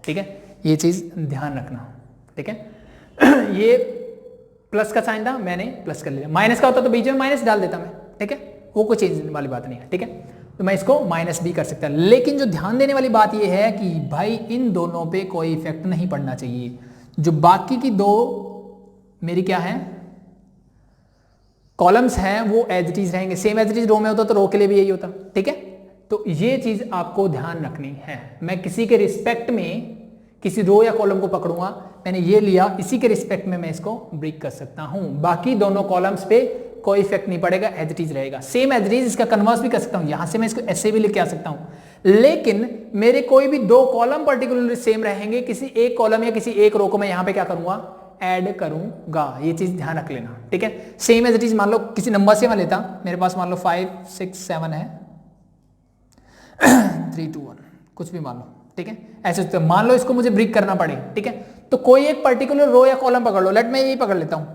ठीक है, ये चीज ध्यान रखना, ठीक है। ये प्लस का साइन था, मैंने प्लस कर लिया, माइनस का होता तो बीच में माइनस डाल देता मैं, ठीक है, वो कोई चेंज वाली बात नहीं है, ठीक है। तो मैं इसको माइनस भी कर सकता, लेकिन जो ध्यान देने वाली बात ये है कि भाई इन दोनों पे कोई इफेक्ट नहीं पड़ना चाहिए। जो बाकी की 2 मेरी क्या है, कॉलम्स हैं, वो एज इट इज रहेंगे, सेम एज इट इज रो में होता तो रो के लिए भी यही होता, ठीक है। तो ये चीज आपको ध्यान रखनी है। मैं किसी के रिस्पेक्ट में किसी रो या कॉलम को पकड़ूंगा, मैंने ये लिया, इसी के रिस्पेक्ट में मैं इसको ब्रेक कर सकता हूं, बाकी दोनों कॉलम्स पे कोई इफेक्ट नहीं पड़ेगा, एज इट इज रहेगा, सेम एज इट इज। इसका कन्वर्स भी कर सकता हूं, यहां से मैं इसको ऐसे भी लिख के आ सकता हूं, लेकिन मेरे कोई भी 2 कॉलम पर्टिकुलरली सेम रहेंगे, किसी एक कॉलम या किसी एक रो को मैं यहां पे क्या करूंगा, ऐड करूंगा, ये चीज ध्यान रख लेना, ठीक है। सेम एज इट इज, मान लो किसी नंबर से मैं लेता, मेरे पास मान लो 5, 6, 7 है, 3, 2, 1 कुछ भी मान लो, ठीक है। ऐसे तो मान लो इसको मुझे ब्रेक करना पड़े, ठीक है, तो कोई एक पर्टिकुलर रो या कॉलम पकड़ लो, लेट मैं यही पकड़ लेता हूं,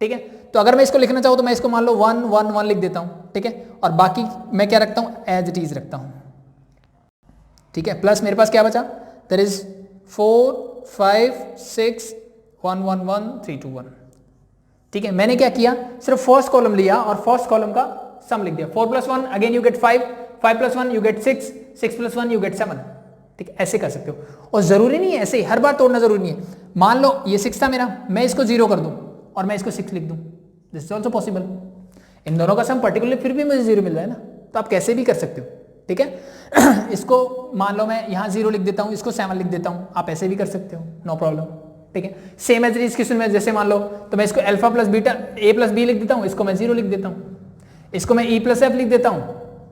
ठीक है। तो अगर मैं इसको लिखना चाहूं तो मैं इसको मान लो 1, 1, 1 लिख देता हूं, ठीक है, और बाकी मैं क्या रखता हूं, एज इट इज रखता हूं, ठीक है। प्लस मेरे पास क्या बचा, देयर इज 4, 5, 6, 1, 1, 1, 3, 2, 1, ठीक है। मैंने क्या किया, सिर्फ फर्स्ट कॉलम लिया और फर्स्ट कॉलम का सम लिख दिया, 4 + 1 again you get 5, 5 + 1 you get 6, 6 + 1 you get 7, ठीक है, ऐसे कर सकते हो। और जरूरी नहीं है ऐसे ही हर बार तोड़ना, जरूरी नहीं है। मान लो ये 6 था मेरा, मैं इसको 0 कर दूं और मैं इसको 6 लिख दूं, दिस इज ऑल्सो पॉसिबल। इन दोनों का सम पर्टिकुलर फिर भी मुझे 0 मिल रहा है ना, तो आप कैसे भी कर सकते हो। ठीक है इसको मान लो मैं यहाँ 0 लिख देता हूँ, इसको 7 लिख देता हूँ, आप ऐसे भी कर सकते हो, नो प्रॉब्लम। ठीक है, सेम एज इस क्वेश्चन में जैसे मान लो तो मैं इसको alpha plus beta a plus B लिख देता हूँ, इसको मैं 0 लिख देता हूँ, इसको मैं e प्लस एफ लिख देता हूँ,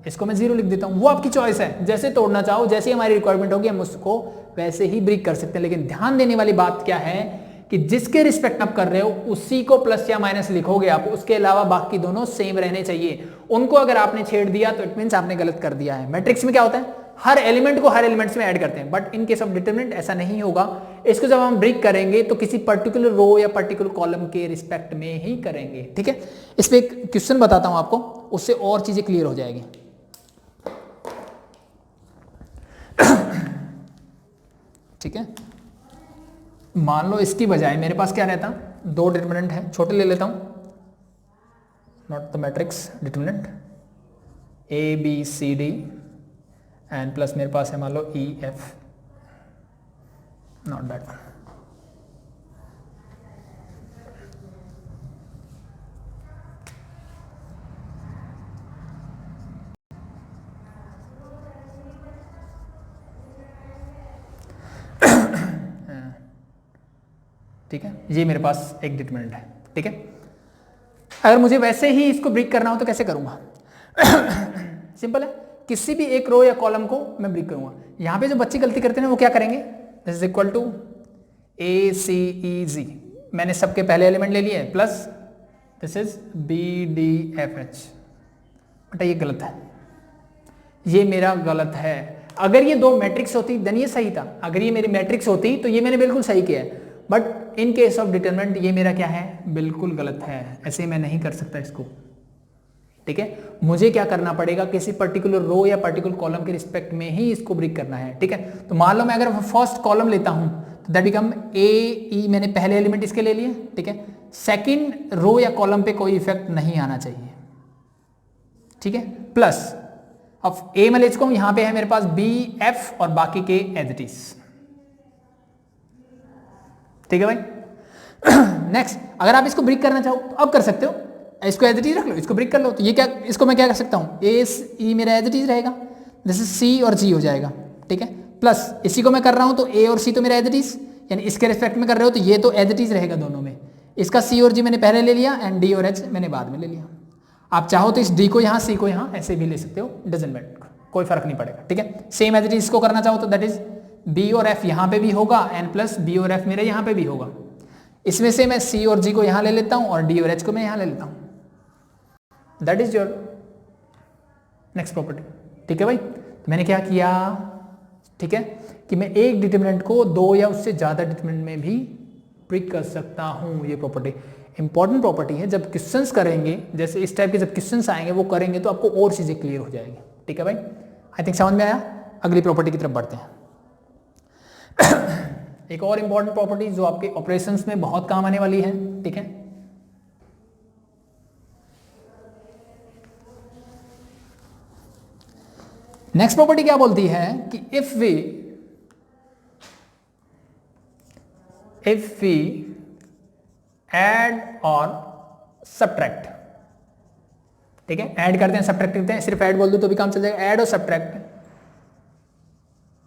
इसको मैं 0 लिख देता हूँ। वो आपकी चॉइस है, जैसे तोड़ना चाहो, जैसे हमारी रिक्वायरमेंट होगी हम उसको वैसे ही ब्रेक कर सकते हैं। लेकिन ध्यान देने वाली बात क्या है कि जिसके रिस्पेक्ट आप कर रहे हो उसी को प्लस या माइनस लिखोगे आप, उसके अलावा बाकी दोनों सेम रहने चाहिए। उनको अगर आपने छेड़ दिया तो इट मींस आपने गलत कर दिया है। मैट्रिक्स में क्या होता है, हर एलिमेंट को हर एलिमेंट्स में ऐड करते हैं, but in case of determinant ऐसा नहीं होगा। इसको जब हम ब्रेक करेंगे तो किसी पर्टिकुलर रो या पर्टिकुलर कॉलम के रिस्पेक्ट में ही करेंगे। ठीक है, इस पे एक क्वेश्चन बताता हूं आपको, उससे और चीजें क्लियर हो जाएगी। ठीक है, मान लो इसकी बजाय मेरे पास क्या रहता, 2 डिटरमिनेंट है, छोटे ले लेता हूं, not the matrix, determinant a b c d and plus मेरे पास है मान लो e f, not that one. ठीक है, ये मेरे पास एक डिटरमिनेंट है। ठीक है, अगर मुझे वैसे ही इसको ब्रेक करना हो तो कैसे करूंगा सिंपल है, किसी भी एक रो या कॉलम को मैं ब्रेक करूंगा। यहां पे जो बच्चे गलती करते हैं वो क्या करेंगे, this is equal to A C E G, मैंने सबके पहले एलिमेंट ले लिए plus this is B D F H. बेटा ये गलत है, ये मेरा गलत है। अगर ये 2 मैट्रिक्स होती देन ये सही था, अगर ये मेरी मैट्रिक्स होती तो ये मैंने बिल्कुल सही किया है, but in case of determinant ये मेरा क्या है, बिल्कुल गलत है। ऐसे मैं नहीं कर सकता इसको। ठीक है, मुझे क्या करना पड़ेगा, किसी पर्टिकुलर रो या पर्टिकुलर कॉलम के रिस्पेक्ट में ही इसको ब्रेक करना है। ठीक है, तो मान लो मैं अगर फर्स्ट कॉलम लेता हूं तो दैट बिकम ए ई, मैंने पहले एलिमेंट इसके ले लिए। ठीक है, सेकंड रो या कॉलम पे कोई इफेक्ट नहीं आना चाहिए। ठीक है, प्लस अब ए मैं ले चुका हूं, यहां पे है मेरे पास बी एफ और बाकी के एज इट इज। ठीक है भाई नेक्स्ट, अगर आप इसको ब्रेक करना चाहो तो अब कर सकते हो, इसको एज इट इज रख लो, इसको ब्रेक कर लो। तो ये क्या, इसको मैं क्या कर सकता हूं, ए ई मेरा एज इट इज रहेगा, दिस इज सी और जी हो जाएगा। ठीक है, प्लस इसी को मैं कर रहा हूं तो ए और सी तो मेरा एज इट इज, यानी इसके रिस्पेक्ट में कर रहे हो तो ये तो एज इट इज रहेगा दोनों में। इसका सी और जी मैंने पहले ले लिया एंड डी और एच मैंने बाद में ले लिया। आप चाहो तो इस डी को यहाँ, सी को यहाँ ऐसे भी ले सकते हो, डजंट मैटर, कोई फर्क नहीं पड़ेगा। ठीक है, सेम एज इट इज इसको करना चाहो तो दैट इज बी और एफ यहाँ पे भी होगा एंड प्लस बी और एफ मेरे यहाँ पे भी होगा। इसमें से मैं सी और जी को यहाँ ले लेता हूँ और डी और एच को मैं यहाँ ले लेता हूँ, that is your next property. ठीक है भाई, तो मैंने क्या किया, ठीक है, कि मैं एक डिटरमिनेंट को 2 या उससे ज्यादा डिटरमिनेंट में भी ब्रेक कर सकता हूं। ये प्रॉपर्टी इंपॉर्टेंट प्रॉपर्टी है, जब क्वेश्चंस करेंगे, जैसे इस टाइप के जब क्वेश्चंस आएंगे वो करेंगे तो आपको और चीजें क्लियर हो जाएंगी। ठीक है भाई, आई थिंक समझ में आया। अगली प्रॉपर्टी की तरफ बढ़ते हैं। एक और इंपॉर्टेंट प्रॉपर्टी जो आपके ऑपरेशंस में बहुत काम आने वाली है। ठीक है, नेक्स्ट प्रॉपर्टी क्या बोलती है कि इफ वी ऐड और सब्ट्रैक्ट, ठीक है, ऐड करते हैं सब्ट्रैक्ट करते हैं, सिर्फ ऐड बोल दो तो भी काम चल जाएगा। ऐड और subtract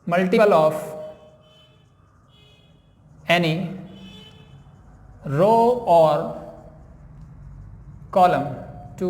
multiple of any row और कॉलम टू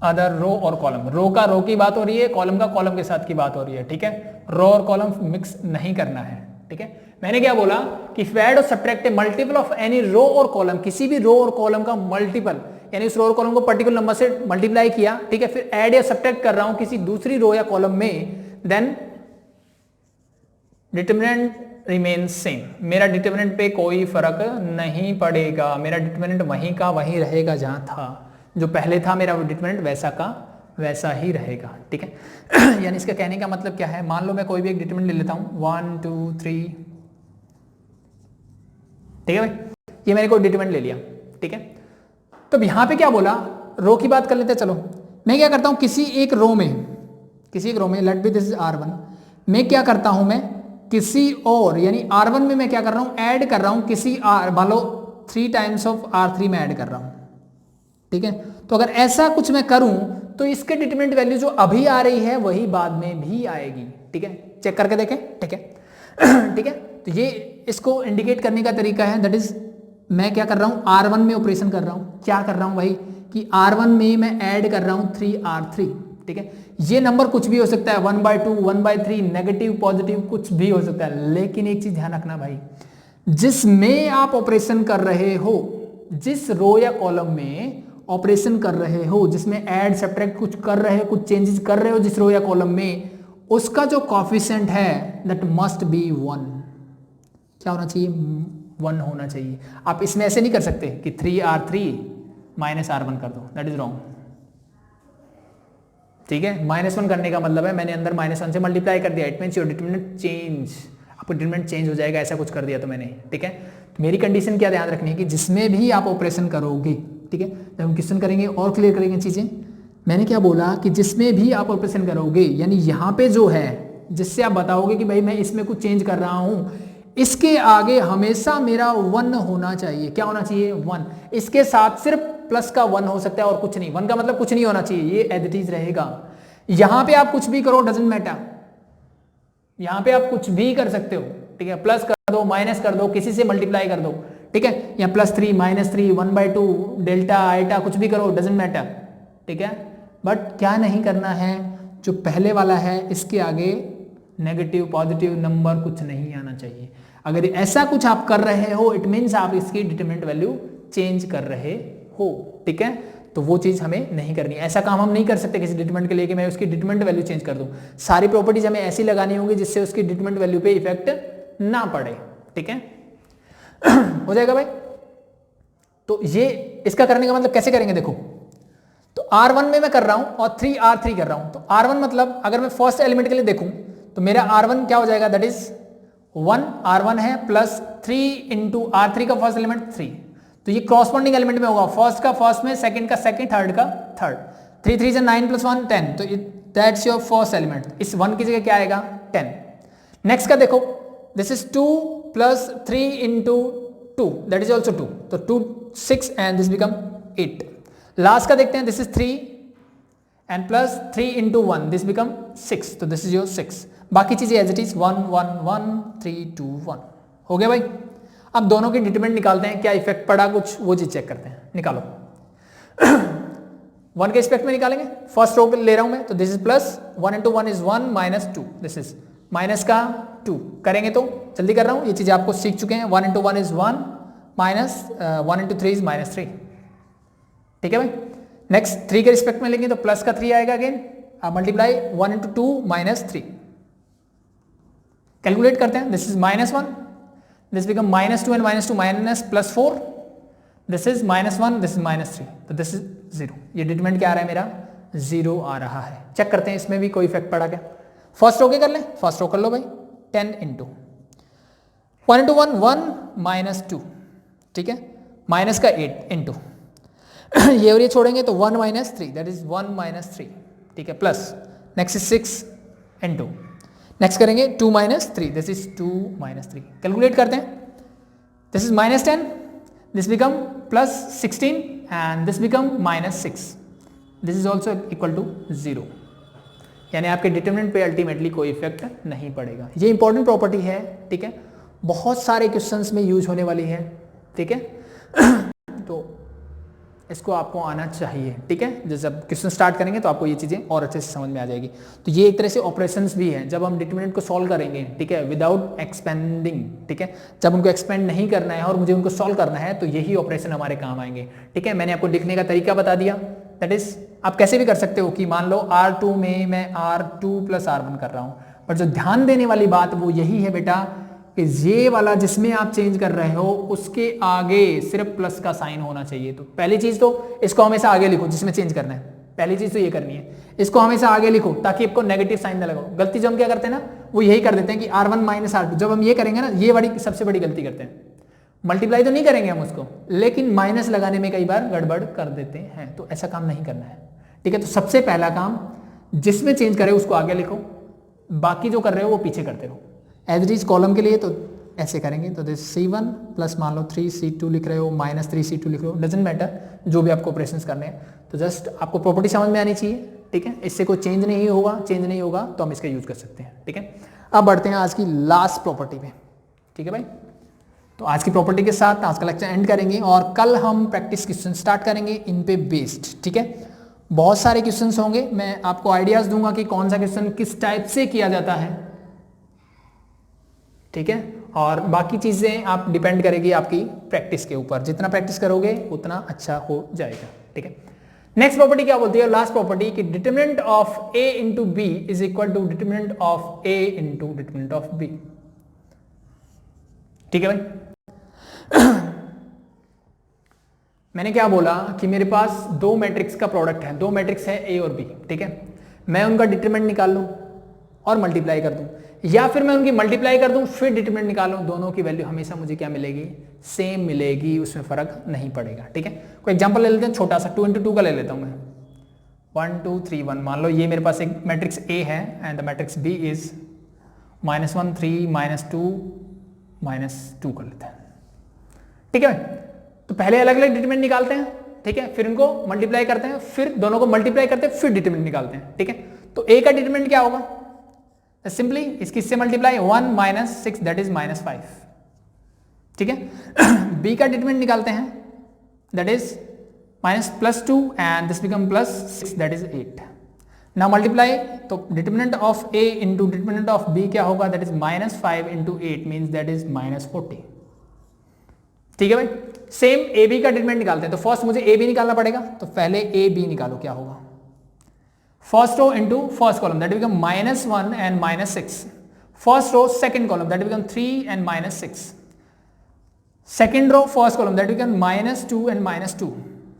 अदर रो और कॉलम। रो का रो की बात हो रही है, कॉलम का कॉलम के साथ की बात हो रही है। ठीक है, रो और कॉलम मिक्स नहीं करना है। ठीक है, मैंने क्या बोला कि ऐड और subtract multiple of any row और कॉलम, किसी भी रो और कॉलम का मल्टीपल, यानी उस रो और कॉलम को पर्टिकुलर नंबर से मल्टीप्लाई किया। ठीक है, फिर ऐड या सब्ट्रैक्ट कर रहा हूं किसी दूसरी रो या कॉलम में, देन डिटरमिनेंट रिमेन्स सेम। मेरा डिटरमिनेंट पे कोई फर्क नहीं पड़ेगा, मेरा डिटरमिनेंट वहीं का वहीं रहेगा, जहां था, जो पहले था मेरा डिटरमिनेंट वैसा का वैसा ही रहेगा। ठीक है यानी इसका कहने का मतलब क्या है, मान लो मैं कोई भी एक डिटरमिनेंट ले लेता हूं 1 2 3, ठीक है भाई, ये मैंने कोई डिटरमिनेंट ले लिया। ठीक है, तो यहां पे क्या बोला, रो की बात कर लेते हैं। चलो मैं क्या करता हूं, किसी एक रो में किसी एक रो में, late be this is R1, मैं क्या करता हूं, मैं किसी और यानी R1 में मैं क्या कर रहा हूं, ऐड कर रहा हूं किसी मान लो 3 टाइम्स ऑफ R3 में ऐड कर रहा हूं, ठीक है। तो अगर ऐसा कुछ मैं करूं तो इसके डिटरमिनेंट वैल्यू जो अभी आ रही है वही बाद में भी आएगी, ठीक है। चेक करके देखें, ठीक है ठीक है। तो ये इसको इंडिकेट करने का तरीका है, दैट इज मैं क्या कर रहा हूं, R1 में ऑपरेशन कर रहा हूं, क्या कर रहा हूं भाई कि R1 में मैं ऐड कर रहा हूं 3R3, ठीक है। ये नंबर कुछ भी हो सकता है, 1/2, 1/3, नेगेटिव पॉजिटिव कुछ भी हो सकता है, लेकिन एक चीज ध्यान रखना भाई, जिसमें आप ऑपरेशन कर रहे हो, जिस रो या कॉलम में ऑपरेशन कर रहे हो, जिसमें ऐड सब्ट्रैक्ट कुछ कर रहे हो, कुछ चेंजेस कर रहे हो जिस रो या कॉलम में, उसका जो कॉफिशिएंट है दैट मस्ट बी 1। क्या होना चाहिए, 1 होना चाहिए। आप इसमें ऐसे नहीं कर सकते कि 3R3 -R1 कर दो, दैट इज रॉन्ग, ठीक है। -1 करने का मतलब है मैंने अंदर -1 से मल्टीप्लाई कर दिया, it means your determinant change, आपको डिटरमिनेंट चेंज हो जाएगा, ऐसा कुछ कर दिया तो मैंने, ठीक है। तो मेरी कंडीशन क्या ध्यान रखनी है कि जिसमें भी आप ऑपरेशन करोगे, ठीक है, जब हम क्वेश्चन करेंगे और क्लियर करेंगे चीजें, मैंने क्या बोला कि जिसमें भी आप ऑपरेशन करोगे, यानी यहाँ पे जो है जिससे आप बताओगे कि भाई मैं इसमें कुछ चेंज कर रहा हूं, इसके आगे हमेशा मेरा 1 होना चाहिए। क्या होना चाहिए, 1। इसके साथ सिर्फ प्लस का 1 हो सकता है और कुछ नहीं, 1 का मतलब कुछ नहीं होना चाहिए, ये एज इट इज रहेगा। यहां पे आप कुछ भी करो, डजंट मैटर, यहां पे आप कुछ भी कर सकते हो, ठीक है। प्लस कर दो, माइनस कर दो, किसी से मल्टीप्लाई कर दो, ठीक है, या +3 -3 1/2 डेल्टा आइटा कुछ भी करो, डजंट मैटर, ठीक है। बट क्या नहीं करना है, जो पहले वाला है इसके आगे नेगेटिव पॉजिटिव नंबर कुछ नहीं आना चाहिए। अगर ऐसा कुछ आप कर रहे हो, इट मीन्स आप इसकी डिटरमिनेंट वैल्यू चेंज कर रहे हो, ठीक है। तो वो चीज हमें नहीं करनी, ऐसा काम हम नहीं कर सकते किसी डिटरमिनेंट के लिए कि मैं उसकी डिटरमिनेंट वैल्यू चेंज कर दूं। सारी प्रॉपर्टीज हमें ऐसी लगानी होंगी जिससे उसकी डिटरमिनेंट वैल्यू पे इफेक्ट ना पड़े, ठीक है हो जाएगा भाई। तो ये इसका करने का मतलब कैसे करेंगे, देखो, तो R1 में मैं कर रहा हूं और 3R3 कर रहा हूं। तो R1 मतलब अगर मैं फर्स्ट एलिमेंट के लिए देखूं तो मेरा R1 क्या हो जाएगा, दैट इज 1, R1 है प्लस 3 इंटू R3 का फर्स्ट एलिमेंट 3, तो ये क्रॉसपोंडिंग एलिमेंट में होगा, फर्स्ट का फर्स्ट में, सेकंड का सेकंड, थर्ड का थर्ड। 3 3 से 9 + 1 10, तो दैट्स योर फर्स्ट एलिमेंट। इस 1 की जगह क्या आएगा, 10। नेक्स्ट का देखो, this is 2 + 3 into 2, that is also 2, तो 2 6 एंड दिस बिकम 8। लास्ट का देखते हैं, this is 3 and plus 3 into 1, this become 6, तो दिस इज योर 6। बाकी चीजें एज इट इज 1 1 1 3 2 1 हो गया भाई। अब दोनों की डिटरमिनेंट निकालते हैं, क्या इफेक्ट पड़ा कुछ, वो चीज चेक करते हैं, निकालो 1 के रिस्पेक्ट में निकालेंगे, फर्स्ट रो ले रहा हूं मैं, तो this is plus 1 into 1 is 1 -2, this is minus का 2 करेंगे, तो जल्दी कर रहा हूं, ये चीजें आपको सीख चुके हैं। 1 into 1 is 1 minus 1 into 3 is -3, ठीक है भाई। नेक्स्ट 3 के रिस्पेक्ट में लेंगे तो प्लस का 3 आएगा, अगेन मल्टीप्लाई 1 इंटू 2 -3, कैलकुलेट करते हैं, this is -1, this become -2 and -2 minus +4, this is -1, this is -3, तो दिस इज 0। ये डिटरमिनेंट क्या आ रहा है मेरा, 0 आ रहा है। चेक करते हैं इसमें भी कोई इफेक्ट पड़ा क्या। फर्स्ट रो के कर लें, फर्स्ट रो कर लो भाई, 10 इंटू 1 इंटू 1 1 -2, ठीक है, माइनस का 8 इंटू ये और ये छोड़ेंगे तो 1 -3, दैट इज 1 -3, ठीक है, plus next is 6 into, next करेंगे 2 -3, दिस इज 2 -3, कैलकुलेट करते हैं, this is -10, this become +16 and this become -6, this is also equal to 0, यानी आपके डिटरमिनेंट पे अल्टीमेटली कोई इफेक्ट नहीं पड़ेगा। ये इंपॉर्टेंट प्रॉपर्टी है, ठीक है, बहुत सारे क्वेश्चंस में यूज होने वाली है, ठीक है तो इसको आपको आना चाहिए, ठीक है। जब क्वेश्चन स्टार्ट करेंगे तो आपको ये चीजें और अच्छे से समझ में आ जाएगी। तो ये एक तरह से ऑपरेशंस भी है, जब हम डिटरमिनेंट को सॉल्व करेंगे, ठीक है, विदाउट एक्सपेंडिंग, ठीक है, जब उनको एक्सपेंड नहीं करना है और मुझे उनको सॉल्व करना है, तो यही ऑपरेशन हमारे काम आएंगे, ठीक है। मैंने आपको लिखने का तरीका बता दिया, दैट इज आप कैसे भी कर सकते हो कि मान लो R2 में मैं R2 + R1 कर रहा हूं, पर जो ध्यान देने वाली बात वो यही है बेटा कि ये वाला जिसमें आप चेंज कर रहे हो उसके आगे सिर्फ प्लस का साइन होना चाहिए। तो पहली चीज तो इसको हमेशा आगे लिखो, जिसमें चेंज करना है, पहली चीज तो ये करनी है, इसको हमेशा आगे लिखो ताकि आपको नेगेटिव साइन ना लगाओ। गलती जो हम क्या करते हैं ना, वो यही कर देते हैं कि R1 - R2, जब हम ये करेंगे ना, ये बड़ी सबसे बड़ी गलती करते हैं, मल्टीप्लाई तो नहीं करेंगे हम उसको, लेकिन माइनस लगाने में कई बार गड़बड़ कर देते हैं, तो ऐसा काम नहीं करना है, ठीक है। तो सबसे पहला काम जिसमें चेंज करे उसको आगे लिखो, बाकी जो कर रहे हो वो पीछे करते रहो। एज इट इज कॉलम के लिए तो ऐसे करेंगे, तो दिस C1 प्लस मान लो 3C2 लिख रहे हो माइनस 3C2 लिख रहे हो, डजेंट मैटर, जो भी आपको ऑपरेशंस करने हैं। तो जस्ट आपको प्रॉपर्टी समझ में आनी चाहिए, ठीक है, इससे कोई चेंज नहीं होगा तो हम इसका यूज कर सकते हैं, ठीक है। अब बढ़ते हैं आज की लास्ट प्रॉपर्टी पे, ठीक है भाई। तो आज की प्रॉपर्टी के साथ आज का लेक्चर एंड करेंगे और कल हम प्रैक्टिस क्वेश्चन स्टार्ट करेंगे इन पे बेस्ड, ठीक है। बहुत सारे क्वेश्चंस होंगे, मैं आपको आइडियाज दूंगा कि कौन सा क्वेश्चन किस टाइप से किया जाता है, ठीक है। और बाकी चीजें आप डिपेंड करेगी आपकी प्रैक्टिस के ऊपर, जितना प्रैक्टिस करोगे उतना अच्छा हो जाएगा, ठीक है। नेक्स्ट प्रॉपर्टी क्या बोलती है, लास्ट प्रॉपर्टी, कि determinant of a into B is equal to determinant of a into determinant of b, ठीक है भाई। मैंने क्या बोला कि मेरे पास दो मैट्रिक्स का प्रोडक्ट है, दो मैट्रिक्स है a और b, ठीक है। मैं उनका डिटरमिनेंट निकाल लूं और मल्टीप्लाई कर दूं, या फिर मैं उनकी मल्टीप्लाई कर दूं फिर डिटरमिनेंट निकालूं, दोनों की वैल्यू हमेशा मुझे क्या मिलेगी, सेम मिलेगी, उसमें फर्क नहीं पड़ेगा, ठीक है। कोई एग्जांपल ले लेते हैं छोटा सा, 2 into 2 का ले लेता हूं मैं, 1 2 3 1। मान लो ये मेरे पास एक मैट्रिक्स A है and the matrix B is -1 3 -2 -2 कर लेते हैं, ठीक है। तो पहले अलग अलग डिटरमिनेंट निकालते हैं, ठीक है, फिर इनको मल्टीप्लाई करते हैं, फिर दोनों को मल्टीप्लाई करते हैं, फिर डिटरमिनेंट निकालते हैं, ठीक है। तो A का डिटरमिनेंट क्या होगा, सिंपली इसकी इससे मल्टीप्लाई 1 - 6 दैट इज -5, ठीक है। B का डिटरमिनेंट निकालते हैं, that is -+2 and this become +6 that is 8। Now multiply, तो determinant of A into determinant of B क्या होगा, that is -5 into 8 means that is -40, ठीक है भाई। सेम AB का डिटरमिनेंट निकालते हैं, तो फर्स्ट मुझे AB निकालना पड़ेगा, तो पहले AB निकालो, क्या होगा, first row into first column that become -1 and -6, first row second column that become 3 and -6, second row first column that become -2 and -2,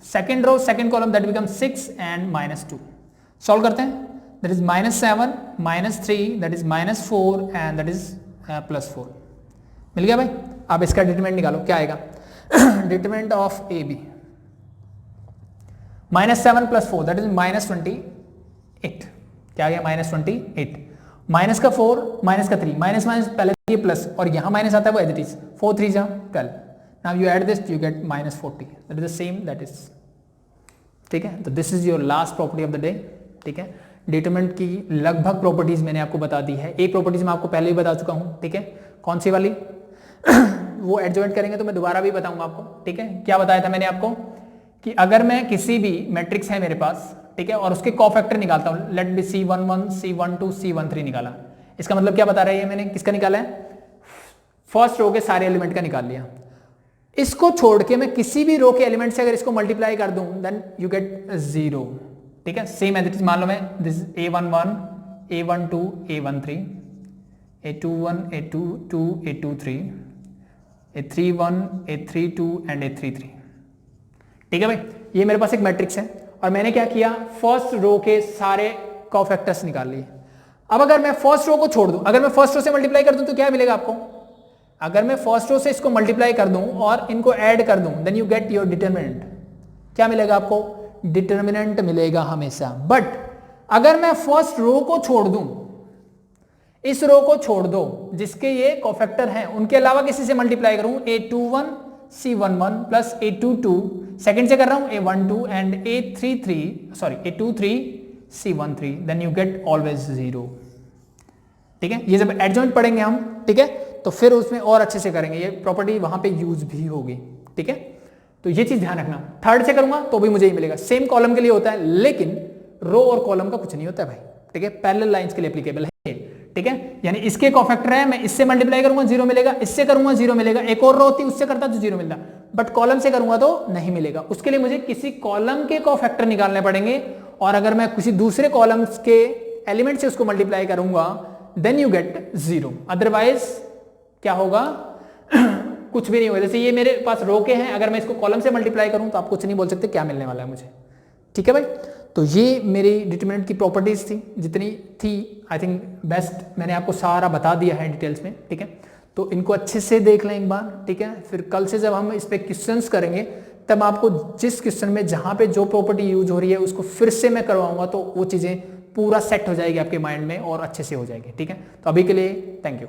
second row second column that become 6 and -2। Solve करते हैं, that is -7 -3 that is -4 and that is +4। मिल गया भाई। अब इसका determinant निकालो, क्या आएगा, determinant of AB -7 + 4 that is -28, क्या आ गया, -28, माइनस का 4 माइनस का 3, माइनस माइनस पहले ये प्लस और यहां माइनस आता है वो एज इट इज, 4 3 जा 12, now you add this you get -40, that is the same that is, ठीक है। तो this is your last property of the day, ठीक है। डिटरमिनेंट की लगभग प्रॉपर्टीज मैंने आपको बता दी है, एक प्रॉपर्टीज मैं आपको पहले ही बता चुका हूं, ठीक है। कौन सी वाली वो एडजॉइंट करेंगे तो मैं दोबारा भी बताऊंगा आपको, ठीक है। क्या बताया था मैंने आपको कि अगर मैं किसी भी मैट्रिक्स है मेरे पास, ठीक है, और उसके कोफैक्टर निकालता हूं, late B C11 C12 C13 निकाला, इसका मतलब क्या बता रहा है ये, मैंने किसका निकाला है, फर्स्ट रो के सारे एलिमेंट का निकाल लिया। इसको छोड़ के मैं किसी भी रो के एलिमेंट से अगर इसको मल्टीप्लाई कर दूं देन यू गेट 0, ठीक है। सेम एज इट इज, मान लो मैं this A11 A12 A13 A21 A22 A23 A31 A32 and A33, ठीक है भाई। ये मेरे पास एक मैट्रिक्स है और मैंने क्या किया, फर्स्ट रो के सारे कोफैक्टर्स निकाल लिए। अब अगर मैं फर्स्ट रो को छोड़ दूं, अगर मैं फर्स्ट रो से मल्टीप्लाई कर दूं तो क्या मिलेगा आपको, अगर मैं फर्स्ट रो से इसको मल्टीप्लाई कर दूं और इनको ऐड कर दूं then you get your determinant, क्या मिलेगा आपको, डिटरमिनेंट मिलेगा हमेशा। बट अगर मैं फर्स्ट रो को छोड़ दूं, इस रो को छोड़ दो जिसके ये कोफैक्टर हैं, उनके अलावा किसी से मल्टीप्लाई करूं, A21 C11 plus A22 second से कर रहा हूं A12 and A23 C13 then you get always 0, ठीक है। ये जब एडजॉइंट पढ़ेंगे हम, ठीक है, तो फिर उसमें और अच्छे से करेंगे, ये प्रॉपर्टी वहां पे यूज भी होगी, ठीक है। तो ये चीज ध्यान रखना, थर्ड से करूंगा तो भी मुझे ही मिलेगा, सेम कॉलम के लिए होता है, लेकिन रो और कॉलम का कुछ नहीं होता है भाई, ठीक है, पैरेलल लाइंस के लिए एप्लीकेबल है, ठीक है। यानी इसके कोफैक्टर है, मैं इससे मल्टीप्लाई करूंगा 0 मिलेगा, इससे करूंगा 0 मिलेगा, एक और रो होती उससे करता तो 0 मिलता, बट कॉलम से करूंगा तो नहीं मिलेगा। उसके लिए मुझे किसी कॉलम के कोफैक्टर निकालने पड़ेंगे, और अगर मैं किसी दूसरे कॉलम्स के एलिमेंट से उसको मल्टीप्लाई करूंगा देन यू गेट 0, अदरवाइज क्या होगा कुछ भी नहीं होगा। जैसे ये मेरे पास रो के हैं, अगर मैं इसको कॉलम से मल्टीप्लाई करूं तो आप कुछ नहीं बोल सकते क्या मिलने वाला है मुझे, ठीक है भाई। तो ये मेरी डिटरमिनेंट की प्रॉपर्टीज थी, जितनी थी आई थिंक बेस्ट मैंने आपको सारा बता दिया है डिटेल्स में, ठीक है। तो इनको अच्छे से देख लें एक बार, ठीक है। फिर कल से जब हम इस पे क्वेश्चंस करेंगे तब आपको जिस क्वेश्चन में जहां पे जो प्रॉपर्टी यूज हो रही है उसको फिर से मैं करवाऊंगा, तो वो चीजें पूरा सेट हो जाएगी आपके माइंड में और अच्छे से हो जाएगी। ठीक है, तो अभी के लिए थैंक यू।